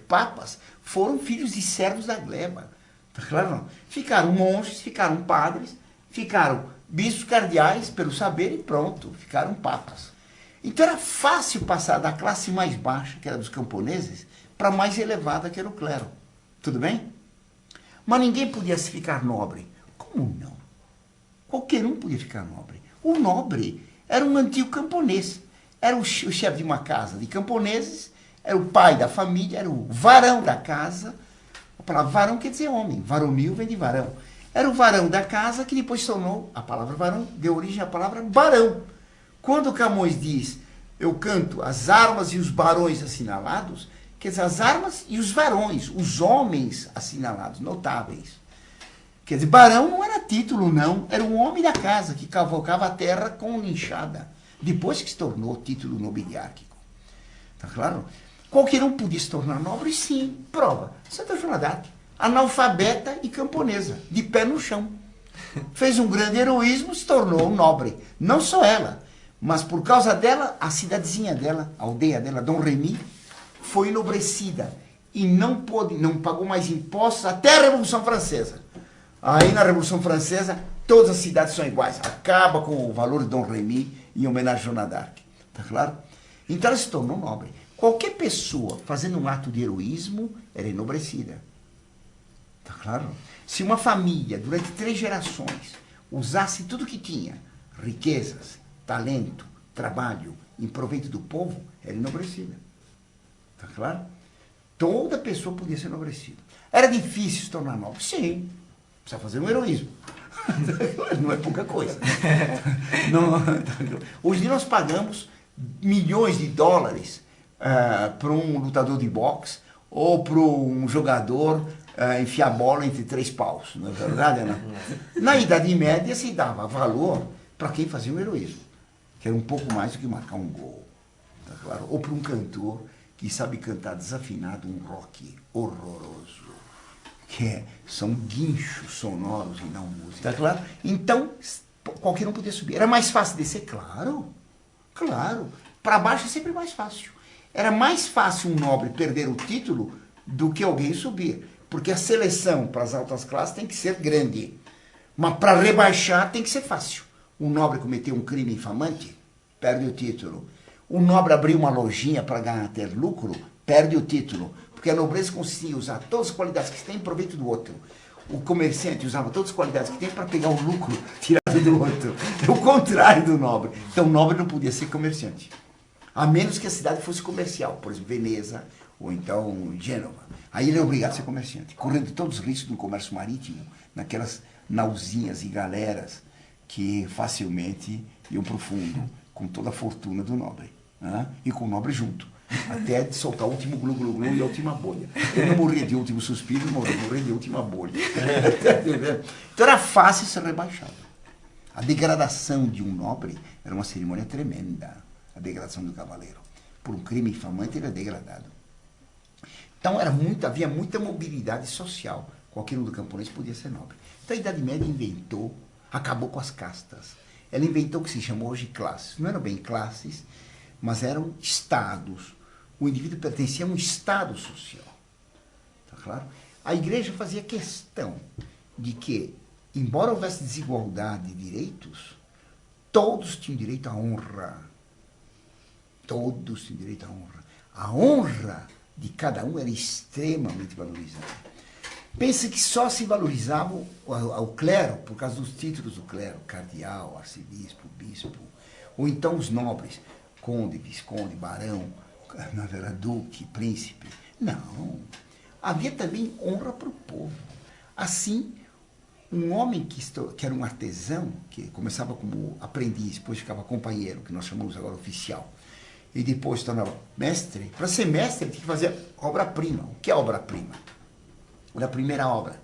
papas foram filhos de servos da gleba. Tá claro, não? Ficaram monges, ficaram padres, ficaram bispos cardeais pelo saber e pronto, ficaram papas. Então era fácil passar da classe mais baixa, que era dos camponeses, para a mais elevada, que era o clero. Tudo bem? Mas ninguém podia se ficar nobre. Como não? Qualquer um podia ficar nobre. O nobre era um antigo camponês. Era o chefe de uma casa de camponeses, era o pai da família, era o varão da casa. A palavra varão quer dizer homem. Varonil vem de varão. Era o varão da casa que depois tornou, a palavra varão, deu origem à palavra barão. Quando Camões diz, eu canto as armas e os barões assinalados, quer dizer, as armas e os varões, os homens assinalados, notáveis. Quer dizer, barão não era título, não. Era um homem da casa que cavalcava a terra com linchada. Depois que se tornou título nobiliárquico. Tá claro? Qualquer um podia se tornar nobre, sim. Prova. Santa Joana d'Arc, analfabeta e camponesa, de pé no chão. Fez um grande heroísmo, se tornou nobre. Não só ela, mas por causa dela, a cidadezinha dela, a aldeia dela, Dom Remy, foi enobrecida. E não pagou mais impostos até a Revolução Francesa. Aí na Revolução Francesa, todas as cidades são iguais. Acaba com o valor de Dom Remy em homenagem a Joana d'Arc. Tá claro? Então ela se tornou nobre. Qualquer pessoa fazendo um ato de heroísmo era enobrecida. Tá claro? Se uma família, durante 3 gerações, usasse tudo que tinha, riquezas, talento, trabalho, em proveito do povo, era enobrecida. Tá claro? Toda pessoa podia ser enobrecida. Era difícil se tornar nobre? Sim. Precisa fazer um heroísmo. Não é pouca coisa. Não, hoje em dia nós pagamos milhões de dólares para um lutador de boxe ou para um jogador enfiar a bola entre 3 paus. Não é verdade, Ana? Na Idade Média se dava valor para quem fazia o heroísmo, que era um pouco mais do que marcar um gol. Tá claro? Ou para um cantor que sabe cantar desafinado um rock horroroso, que são guinchos sonoros e não música. Tá claro? Então, qualquer um podia subir. Era mais fácil descer? Claro. Claro. Para baixo é sempre mais fácil. Era mais fácil um nobre perder o título do que alguém subir. Porque a seleção para as altas classes tem que ser grande. Mas para rebaixar tem que ser fácil. Um nobre cometeu um crime infamante, perde o título. Um nobre abriu uma lojinha para ganhar ter lucro, perde o título. Porque a nobreza consistia em usar todas as qualidades que tem em proveito do outro. O comerciante usava todas as qualidades que tem para pegar o lucro tirado do outro. É o contrário do nobre. Então o nobre não podia ser comerciante. A menos que a cidade fosse comercial. Por exemplo, Veneza ou então Gênova. Aí ele é obrigado a ser comerciante. Correndo todos os riscos do comércio marítimo, naquelas nauzinhas e galeras que facilmente iam para o fundo, com toda a fortuna do nobre. Né? E com o nobre junto. Até de soltar o último glu-glu-glu e a última bolha. Ele não morria de último suspiro, morria de última bolha. Então era fácil ser rebaixado. A degradação de um nobre era uma cerimônia tremenda. A degradação do cavaleiro. Por um crime infamante ele é degradado. Então havia muita mobilidade social. Qualquer um do camponês podia ser nobre. Então a Idade Média acabou com as castas. Ela inventou o que se chamou hoje classes. Não eram bem classes, mas eram estados. O indivíduo pertencia a um estado social. Tá claro? A igreja fazia questão de que, embora houvesse desigualdade de direitos, todos tinham direito à honra. Todos tinham direito à honra. A honra de cada um era extremamente valorizada. Pensa que só se valorizava o clero, por causa dos títulos do clero, cardeal, arcebispo, bispo, ou então os nobres, conde, visconde, barão, na verdade, duque, príncipe. Não. Havia também honra para o povo. Assim, um homem que era um artesão, que começava como aprendiz, depois ficava companheiro, que nós chamamos agora oficial, e depois se tornava mestre. Para ser mestre, ele tinha que fazer obra-prima. O que é obra-prima? Era a primeira obra.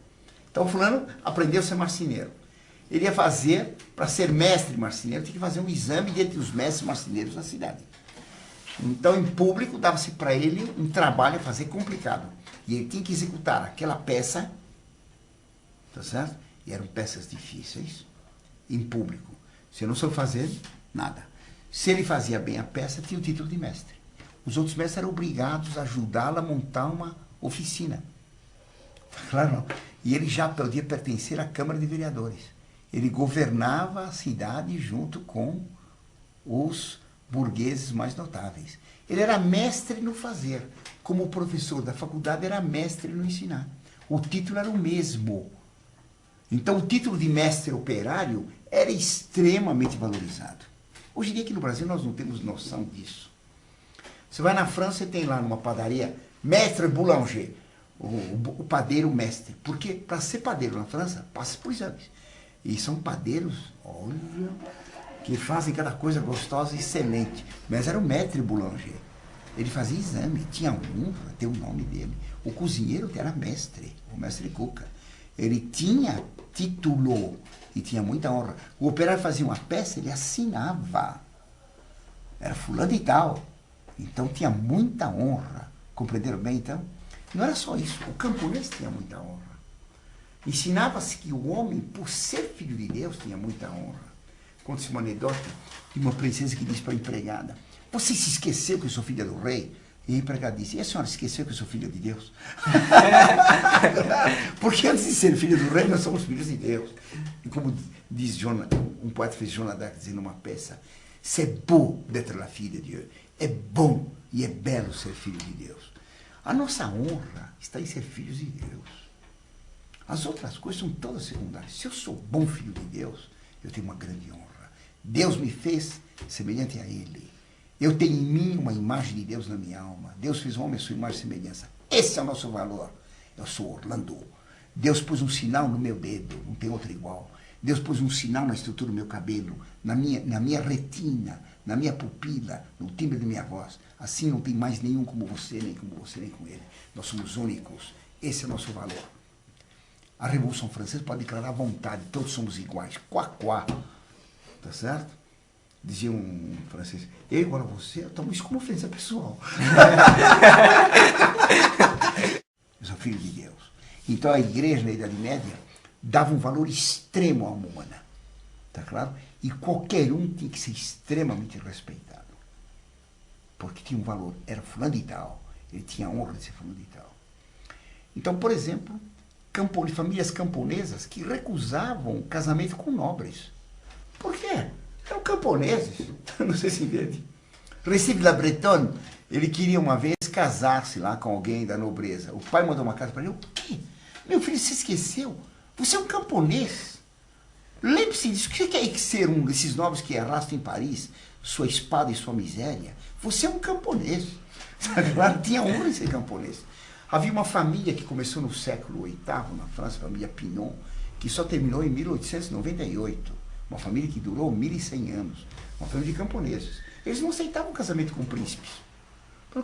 Então, fulano aprendeu a ser marceneiro. Ele ia fazer, para ser mestre marceneiro, tinha que fazer um exame dentre os mestres marceneiros da cidade. Então, em público, dava-se para ele um trabalho a fazer complicado. E ele tinha que executar aquela peça, tá certo? E eram peças difíceis, em público. Se eu não soube fazer, nada. Se ele fazia bem a peça, tinha o título de mestre. Os outros mestres eram obrigados a ajudá-lo a montar uma oficina. Claro, não. E ele já podia pertencer à Câmara de Vereadores. Ele governava a cidade junto com os burgueses mais notáveis. Ele era mestre no fazer. Como o professor da faculdade era mestre no ensinar. O título era o mesmo. Então, o título de mestre operário era extremamente valorizado. Hoje em dia, aqui no Brasil, nós não temos noção disso. Você vai na França e tem lá numa padaria, mestre boulanger, o padeiro mestre. Porque para ser padeiro na França, passa por exames. E são padeiros, olha, que fazem cada coisa gostosa e excelente. Mas era o maître boulanger. Ele fazia exame, tinha honra, tem o nome dele. O cozinheiro era mestre, o mestre Cuca. Ele tinha título e tinha muita honra. O operário fazia uma peça, ele assinava. Era fulano e tal. Então tinha muita honra. Compreenderam bem, então? Não era só isso. O camponês tinha muita honra. Ensinava-se que o homem, por ser filho de Deus, tinha muita honra. Conta-se uma anedota de uma princesa que disse para a empregada: você se esqueceu que eu sou filha do rei? E a empregada disse: e a senhora esqueceu que eu sou filha de Deus? Porque antes de ser filho do rei, nós somos filhos de Deus. E como diz um poeta fez Joana d'Arc dizendo numa peça: c'est beau d'être la fille de Dieu. É bom e é belo ser filho de Deus. A nossa honra está em ser filhos de Deus. As outras coisas são todas secundárias. Se eu sou bom filho de Deus, eu tenho uma grande honra. Deus me fez semelhante a Ele. Eu tenho em mim uma imagem de Deus na minha alma. Deus fez o homem a sua imagem e semelhança. Esse é o nosso valor. Eu sou Orlando. Deus pôs um sinal no meu dedo, não tem outro igual. Deus pôs um sinal na estrutura do meu cabelo, na minha retina, na minha pupila, no timbre da minha voz. Assim não tem mais nenhum como você, nem com ele. Nós somos únicos. Esse é o nosso valor. A Revolução Francesa pode declarar à vontade, todos somos iguais. Quá, quá. Tá certo? Dizia um francês: eu igual a você, eu tomo isso como ofensa pessoal. Eu sou filho de Deus. Então a igreja na Idade Média dava um valor extremo à alma humana. Tá claro? E qualquer um tinha que ser extremamente respeitado. Porque tinha um valor. Era fulano de tal. Ele tinha a honra de ser fulano de tal. Então, por exemplo, famílias camponesas que recusavam casamento com nobres. Por quê? Eram camponeses. Não sei se entende. Recife La Bretonne, ele queria uma vez casar-se lá com alguém da nobreza. O pai mandou uma carta para ele: o quê? Meu filho, você esqueceu? Você é um camponês. Lembre-se disso. O que você quer ser um desses nobres que arrastam em Paris sua espada e sua miséria? Você é um camponês. Claro, tinha honra em ser camponês. Havia uma família que começou no século VIII na França, a família Pinon, que só terminou em 1898. Uma família que durou 1100 anos. Uma família de camponeses. Eles não aceitavam casamento com príncipes.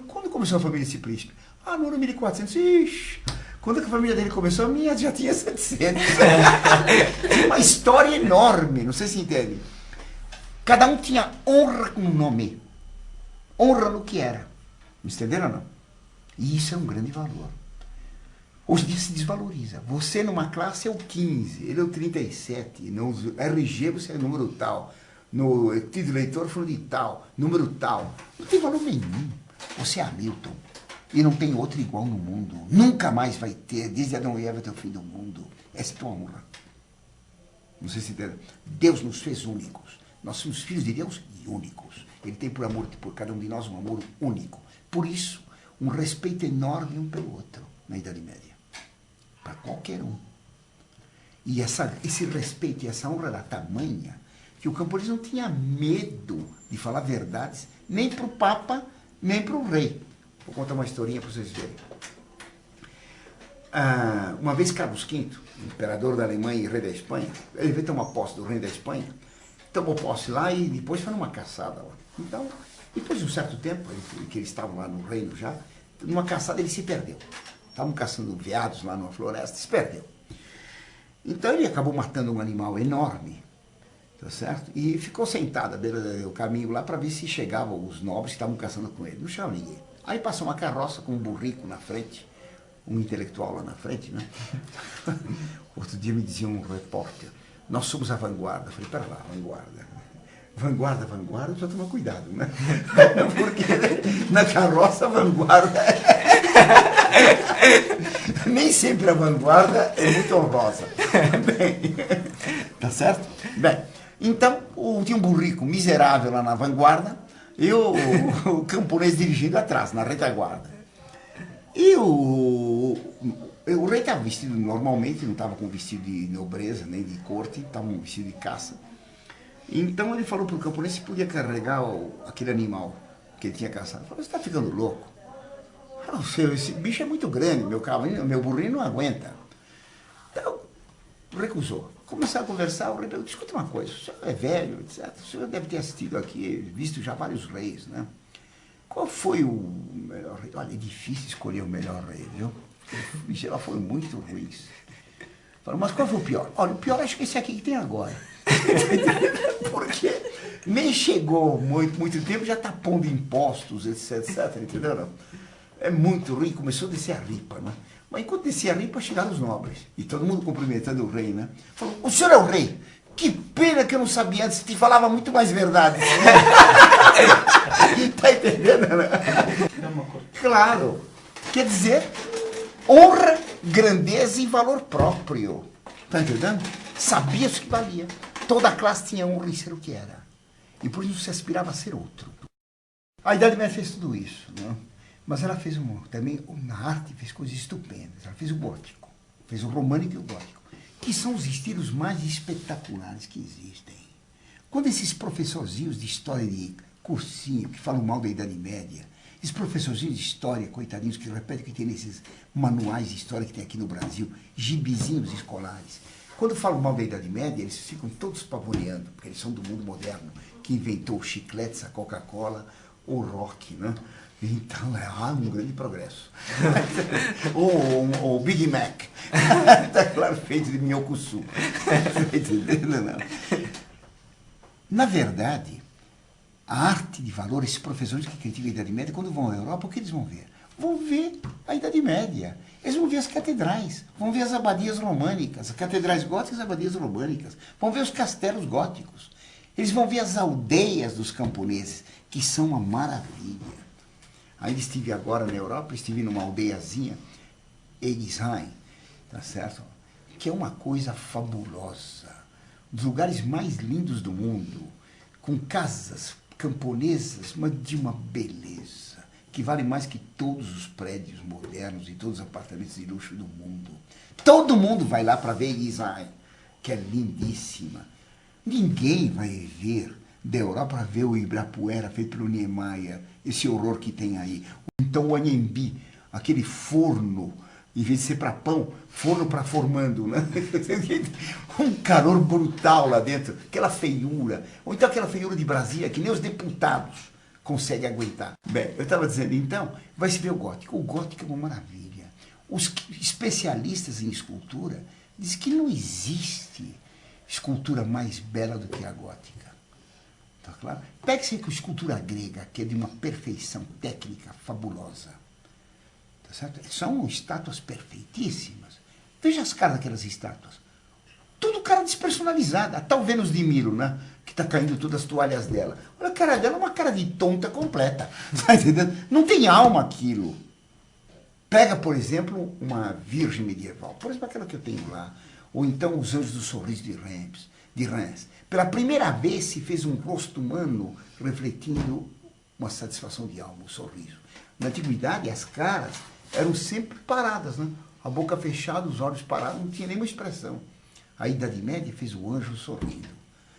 Quando começou a família desse príncipe? Ah, no ano 1400. Ixi, quando a família dele começou, a minha já tinha 700. Tinha uma história enorme, não sei se entende. Cada um tinha honra com o nome. Honra no que era. Me entenderam ou não? E isso é um grande valor. Hoje em dia se desvaloriza. Você numa classe é o 15, ele é o 37, no RG você é o número tal, no título de eleitor foi de tal, número tal. Não tem valor nenhum. Você é Hamilton e não tem outro igual no mundo. Nunca mais vai ter, desde Adão e Eva até o fim do mundo. Essa é a tua honra. Não sei se entende. Deus nos fez únicos. Nós somos filhos de Deus e únicos. Ele tem por amor por cada um de nós um amor único. Por isso, um respeito enorme um pelo outro na Idade Média. Para qualquer um. E esse respeito e essa honra era tamanha que o camponês não tinha medo de falar verdades, nem para o Papa, nem para o rei. Vou contar uma historinha para vocês verem. Uma vez Carlos V, imperador da Alemanha e rei da Espanha, ele veio tomar posse do rei da Espanha, tomou posse lá e depois foi numa caçada lá. Então, depois de um certo tempo, que eles estavam lá no reino já, numa caçada ele se perdeu. Estavam caçando veados lá numa floresta, se perdeu. Então ele acabou matando um animal enorme, tá certo? E ficou sentado à beira do caminho lá para ver se chegavam os nobres que estavam caçando com ele. Não chegava ninguém. Aí passou uma carroça com um burrico na frente, um intelectual lá na frente, né? Outro dia me dizia um repórter: nós somos a vanguarda. Eu falei: pera lá, vanguarda. Vanguarda, precisa tomar cuidado, né? Porque na carroça a vanguarda nem sempre a vanguarda é muito honrosa. Bem, tá certo? Bem, então tinha um burrico miserável lá na vanguarda e o camponês dirigindo atrás, na retaguarda. E o rei estava vestido normalmente, não estava com vestido de nobreza nem de corte, estava com vestido de caça. Então ele falou para o camponês se podia carregar aquele animal que ele tinha caçado. Ele falou: você está ficando louco? Esse bicho é muito grande, meu burrinho não aguenta. Então, recusou. Começaram a conversar, o rei perguntou: escuta uma coisa, o senhor é velho, etc. O senhor deve ter assistido aqui, visto já vários reis, né? Qual foi o melhor rei? Olha, é difícil escolher o melhor rei, viu? Em geral foram muito ruins. Falou, mas qual foi o pior? Olha, o pior acho que esse aqui que tem agora. Porque nem chegou muito tempo, já está pondo impostos, etc, entendeu? Não? É muito ruim, começou a descer a ripa, né? Mas enquanto descia a ripa, chegaram os nobres. E todo mundo cumprimentando o rei, né? Falou, o senhor é o rei. Que pena que eu não sabia antes, te falava muito mais verdade. Tá entendendo, né? Claro. Quer dizer, honra, grandeza e valor próprio. Tá entendendo? Sabia-se que valia. Toda a classe tinha honra em ser o que era. E por isso se aspirava a ser outro. A Idade Média fez tudo isso, né? Mas ela fez também, na arte, fez coisas estupendas. Ela fez o gótico, fez o românico e o gótico, que são os estilos mais espetaculares que existem. Quando esses professorzinhos de história de cursinho, que falam mal da Idade Média, esses professorzinhos de história, coitadinhos, que repetem que tem nesses manuais de história que tem aqui no Brasil, gibizinhos escolares, quando falam mal da Idade Média, eles ficam todos pavoneando, porque eles são do mundo moderno, que inventou o chiclete, a Coca-Cola, o rock, né? Então, um grande progresso. o Big Mac. Está claro, feito de minhocuçu. Na verdade, a arte de valor, esses professores que criticam a Idade Média, quando vão à Europa, o que eles vão ver? Vão ver a Idade Média. Eles vão ver as catedrais, vão ver as abadias românicas, as catedrais góticas e as abadias românicas, vão ver os castelos góticos. Eles vão ver as aldeias dos camponeses, que são uma maravilha. Ainda estive agora na Europa, estive numa aldeiazinha, Egisheim, tá certo? Que é uma coisa fabulosa. Um dos lugares mais lindos do mundo, com casas camponesas, mas de uma beleza, que vale mais que todos os prédios modernos e todos os apartamentos de luxo do mundo. Todo mundo vai lá para ver Egisheim, que é lindíssima. Ninguém vai ver da Europa para ver o Ibirapuera feito pelo Niemeyer, esse horror que tem aí. Então o Anhembi, aquele forno, em vez de ser para pão, forno para formando, né? Um calor brutal lá dentro, aquela feiura, ou então aquela feiura de Brasília, que nem os deputados conseguem aguentar. Bem, eu estava dizendo, então, vai se ver o gótico. O gótico é uma maravilha. Os especialistas em escultura dizem que não existe escultura mais bela do que a gótica. Tá claro? Pegue-se com a escultura grega, que é de uma perfeição técnica fabulosa. Tá certo? São estátuas perfeitíssimas. Veja as caras daquelas estátuas. Tudo cara despersonalizada. A tal Vênus de Milo, né? Que está caindo todas as toalhas dela. Olha a cara dela, é uma cara de tonta completa. Tá entendendo? Não tem alma aquilo. Pega, por exemplo, uma virgem medieval. Por exemplo, aquela que eu tenho lá. Ou então os Anjos do Sorriso de Reims. Pela primeira vez se fez um rosto humano refletindo uma satisfação de alma, um sorriso. Na antiguidade, as caras eram sempre paradas, né? A boca fechada, os olhos parados, não tinha nenhuma expressão. A Idade Média fez o anjo sorrindo.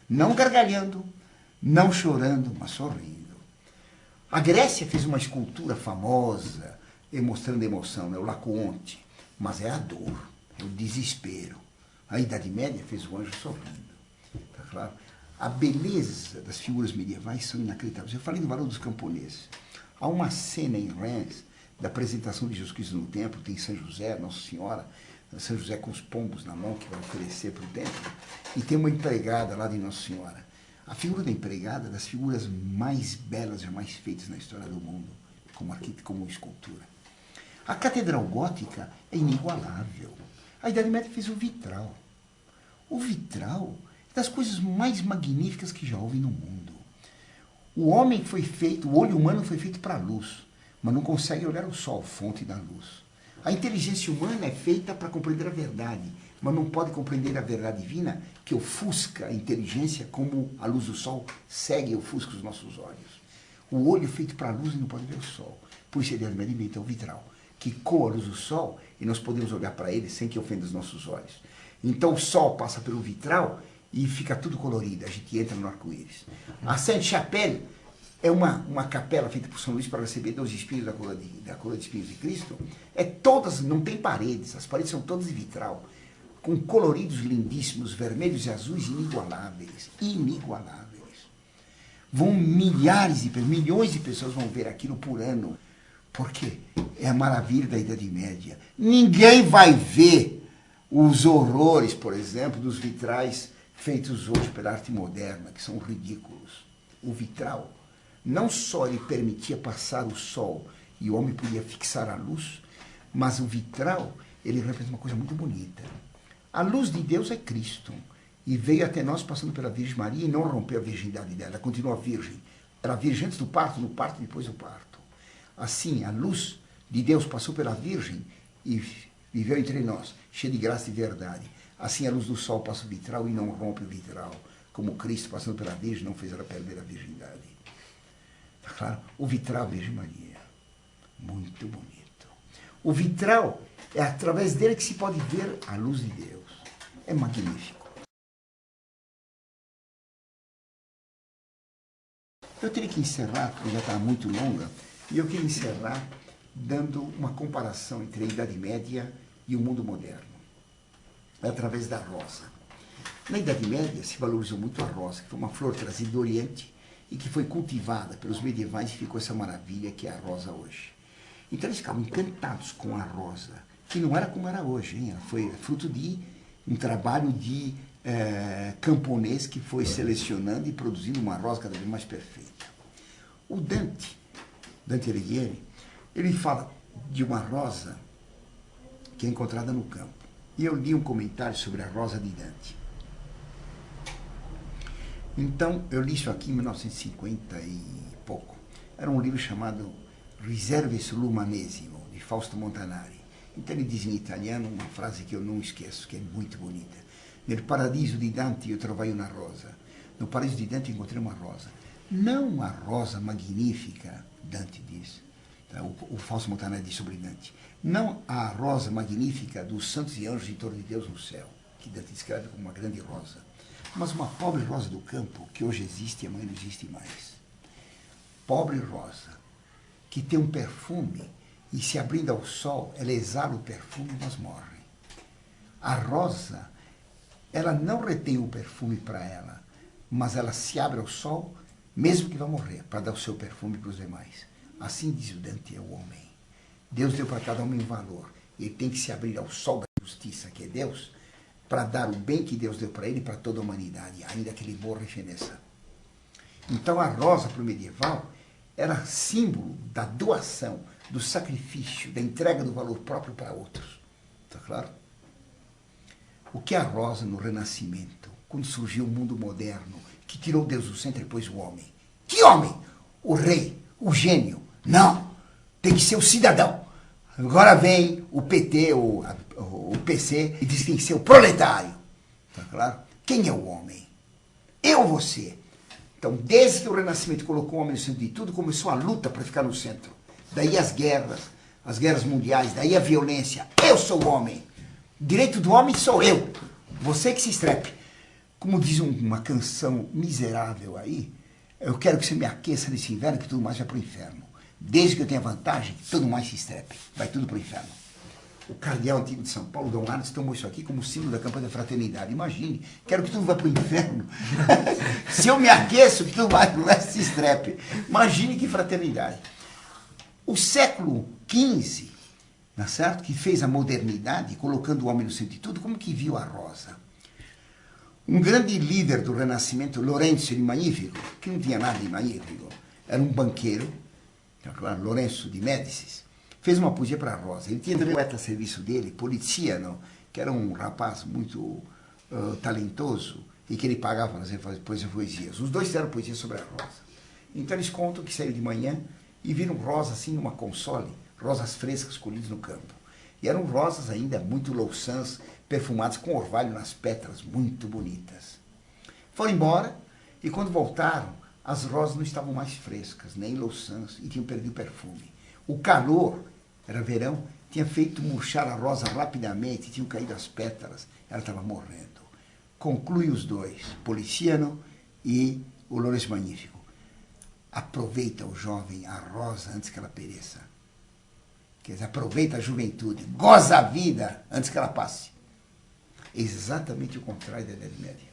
Não gargalhando, não chorando, mas sorrindo. A Grécia fez uma escultura famosa, mostrando emoção, né? O Laocoonte. Mas é a dor, é o desespero. A Idade Média fez o anjo sorrindo. Tá claro? A beleza das figuras medievais são inacreditáveis. Eu falei do valor dos camponeses. Há uma cena em Reims da apresentação de Jesus Cristo no templo, tem São José, Nossa Senhora, São José com os pombos na mão que vai oferecer para o templo, e tem uma empregada lá de Nossa Senhora. A figura da empregada é das figuras mais belas jamais feitas na história do mundo, como escultura. A catedral gótica é inigualável. A Idade Média fez o vitral. O vitral é das coisas mais magníficas que já houve no mundo. O homem foi feito, o olho humano foi feito para a luz, mas não consegue olhar o sol, fonte da luz. A inteligência humana é feita para compreender a verdade, mas não pode compreender a verdade divina que ofusca a inteligência como a luz do sol segue e ofusca os nossos olhos. O olho é feito para a luz e não pode ver o sol. Por isso ele inventa o vitral, que coa a luz do sol e nós podemos olhar para ele sem que ofenda os nossos olhos. Então o sol passa pelo vitral e fica tudo colorido, a gente entra no arco-íris. A Sainte-Chapelle é uma capela feita por São Luís para receber 12 espinhos da coroa de espinhos de Cristo. Não tem paredes, as paredes são todas de vitral, com coloridos lindíssimos, vermelhos e azuis inigualáveis. Vão milhões de pessoas vão ver aquilo por ano, porque é a maravilha da Idade Média. Ninguém vai ver os horrores, por exemplo, dos vitrais feitos hoje pela arte moderna, que são ridículos. O vitral, não só ele permitia passar o sol e o homem podia fixar a luz, mas o vitral, ele representa uma coisa muito bonita. A luz de Deus é Cristo, e veio até nós passando pela Virgem Maria e não rompeu a virgindade dela, ela continua virgem. Era virgem antes do parto, no parto e depois do parto. Assim, a luz de Deus passou pela Virgem e viveu entre nós, cheia de graça e verdade. Assim, a luz do sol passa o vitral e não rompe o vitral, como Cristo, passando pela Virgem, não fez ela perder a virgindade. Está claro? O vitral, Virgem Maria, muito bonito. O vitral, é através dele que se pode ver a luz de Deus. É magnífico. Eu teria que encerrar, porque já está muito longa, e eu queria encerrar dando uma comparação entre a Idade Média e o mundo moderno, através da rosa. Na Idade Média se valorizou muito a rosa, que foi uma flor trazida do Oriente e que foi cultivada pelos medievais e ficou essa maravilha que é a rosa hoje. Então eles ficavam encantados com a rosa, que não era como era hoje, hein? Ela foi fruto de um trabalho de camponês que foi selecionando e produzindo uma rosa cada vez mais perfeita. O Dante Alighieri, ele fala de uma rosa que é encontrada no campo. E eu li um comentário sobre a rosa de Dante. Então, eu li isso aqui em 1950 e pouco. Era um livro chamado Riserve sull'Umanesimo, de Fausto Montanari. Então ele diz em italiano uma frase que eu não esqueço, que é muito bonita. Nel paradiso di Dante io trovai una rosa. No paraíso de Dante encontrei uma rosa. Não a rosa magnífica, Dante diz. O Fausto Montanari diz sobre Dante. Não a rosa magnífica dos santos e anjos em torno de Deus no céu, que Dante descreve como uma grande rosa. Mas uma pobre rosa do campo, que hoje existe e amanhã não existe mais. Pobre rosa, que tem um perfume e se abrindo ao sol, ela exala o perfume e nós morre. A rosa, ela não retém o perfume para ela, mas ela se abre ao sol, mesmo que vá morrer, para dar o seu perfume para os demais. Assim diz o Dante, é o homem. Deus deu para cada homem um valor. Ele tem que se abrir ao sol da justiça, que é Deus, para dar o bem que Deus deu para ele e para toda a humanidade, ainda que ele morra e feneça. Então a rosa para o medieval era símbolo da doação, do sacrifício, da entrega do valor próprio para outros. Está claro? O que é a rosa no Renascimento, quando surgiu o mundo moderno, que tirou Deus do centro e pôs o homem? Que homem? O rei, o gênio. Não, tem que ser o cidadão. Agora vem o PT, o PC, e diz que tem que ser o proletário. Está claro? Quem é o homem? Eu ou você? Então, desde que o Renascimento colocou o homem no centro de tudo, começou a luta para ficar no centro. Daí as guerras mundiais, daí a violência. Eu sou o homem. Direito do homem sou eu. Você que se estrepe. Como diz uma canção miserável aí, eu quero que você me aqueça nesse inverno, que tudo mais vai para o inferno. Desde que eu tenha vantagem, tudo mais se estrepe. Vai tudo para o inferno. O cardeal antigo de São Paulo, Dom Arnes, tomou isso aqui como símbolo da campanha da fraternidade. Imagine, quero que tudo vá para o inferno. Se eu me aqueço, que tudo mais se estrepe. Imagine que fraternidade. O século XV, não é certo? Que fez a modernidade, colocando o homem no centro de tudo, como que viu a rosa? Um grande líder do Renascimento, Lourenço il Magnifico, que não tinha nada de magnífico, era um banqueiro, Lourenço de Médicis, fez uma poesia para a rosa. Ele tinha um poeta a serviço dele, Poliziano, que era um rapaz muito talentoso e que ele pagava para fazer poesias. Os dois fizeram poesia sobre a rosa. Então eles contam que saíram de manhã e viram rosas assim numa console, rosas frescas colhidas no campo. E eram rosas ainda muito louçãs, perfumadas com orvalho nas pétalas, muito bonitas. Foram embora e quando voltaram, as rosas não estavam mais frescas, nem louçãs, e tinham perdido o perfume. O calor, era verão, tinha feito murchar a rosa rapidamente, tinham caído as pétalas, ela estava morrendo. Conclui os dois, Poliziano e o Lourenço Magnífico. Aproveita o jovem, a rosa, antes que ela pereça. Quer dizer, aproveita a juventude, goza a vida antes que ela passe. Exatamente o contrário da Idade Média.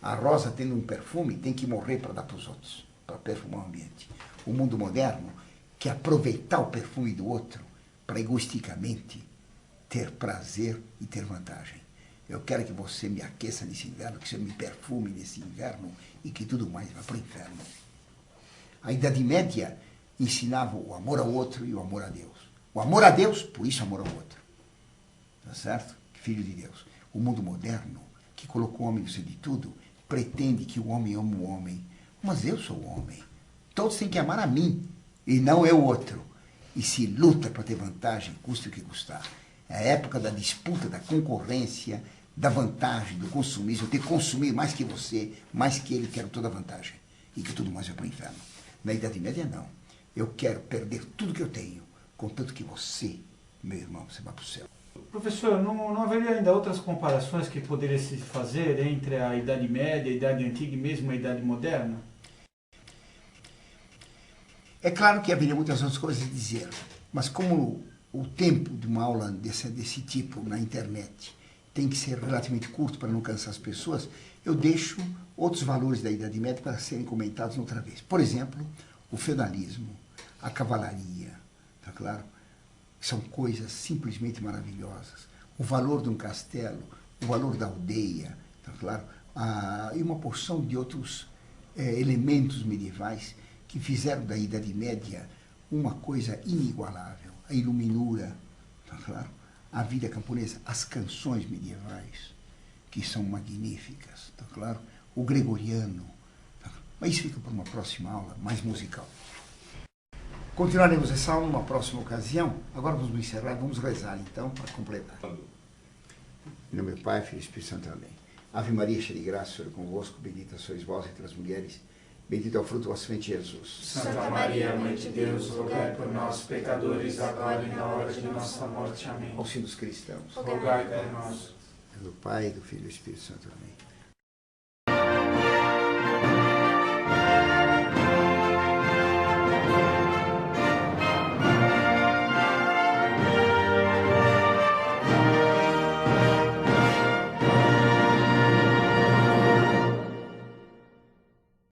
A rosa, tendo um perfume, tem que morrer para dar para os outros, para perfumar o ambiente. O mundo moderno quer aproveitar o perfume do outro para egoisticamente ter prazer e ter vantagem. Eu quero que você me aqueça nesse inverno, que você me perfume nesse inverno e que tudo mais vá para o inferno. A Idade Média ensinava o amor ao outro e o amor a Deus. O amor a Deus, por isso amor ao outro. Tá certo? Filho de Deus. O mundo moderno, que colocou o homem no centro de tudo, pretende que o homem ame o homem. Mas eu sou o homem. Todos têm que amar a mim e não eu o outro. E se luta para ter vantagem, custe o que custar. É a época da disputa, da concorrência, da vantagem, do consumismo. Eu tenho que consumir mais que você, mais que ele, quero toda a vantagem. E que tudo mais vai para o inferno. Na Idade Média, não. Eu quero perder tudo que eu tenho, contanto que você, meu irmão, você vá para o céu. Professor, não haveria ainda outras comparações que poderia se fazer entre a Idade Média, a Idade Antiga e mesmo a Idade Moderna? É claro que haveria muitas outras coisas a dizer, mas como o tempo de uma aula desse tipo na internet tem que ser relativamente curto para não cansar as pessoas, eu deixo outros valores da Idade Média para serem comentados outra vez. Por exemplo, o feudalismo, a cavalaria, tá claro? São coisas simplesmente maravilhosas. O valor de um castelo, o valor da aldeia, tá claro? E uma porção de outros elementos medievais que fizeram da Idade Média uma coisa inigualável. A iluminura, tá claro? A vida camponesa, as canções medievais, que são magníficas, tá claro? O gregoriano. Tá? Mas isso fica para uma próxima aula, mais musical. Continuaremos essa aula numa próxima ocasião. Agora vamos encerrar, vamos rezar então, para completar. Em nome do Pai, Filho e Espírito Santo. Amém. Ave Maria, cheia de graça, o Senhor é convosco, bendita sois vós entre as mulheres, bendito é o fruto do vosso ventre, Jesus. Santa Maria, Mãe de Deus, rogai por nós, pecadores, agora e na hora de nossa morte. Amém. Auxílio dos cristãos. Rogai por nós. Em nome do Pai, do Filho e do Espírito Santo. Amém.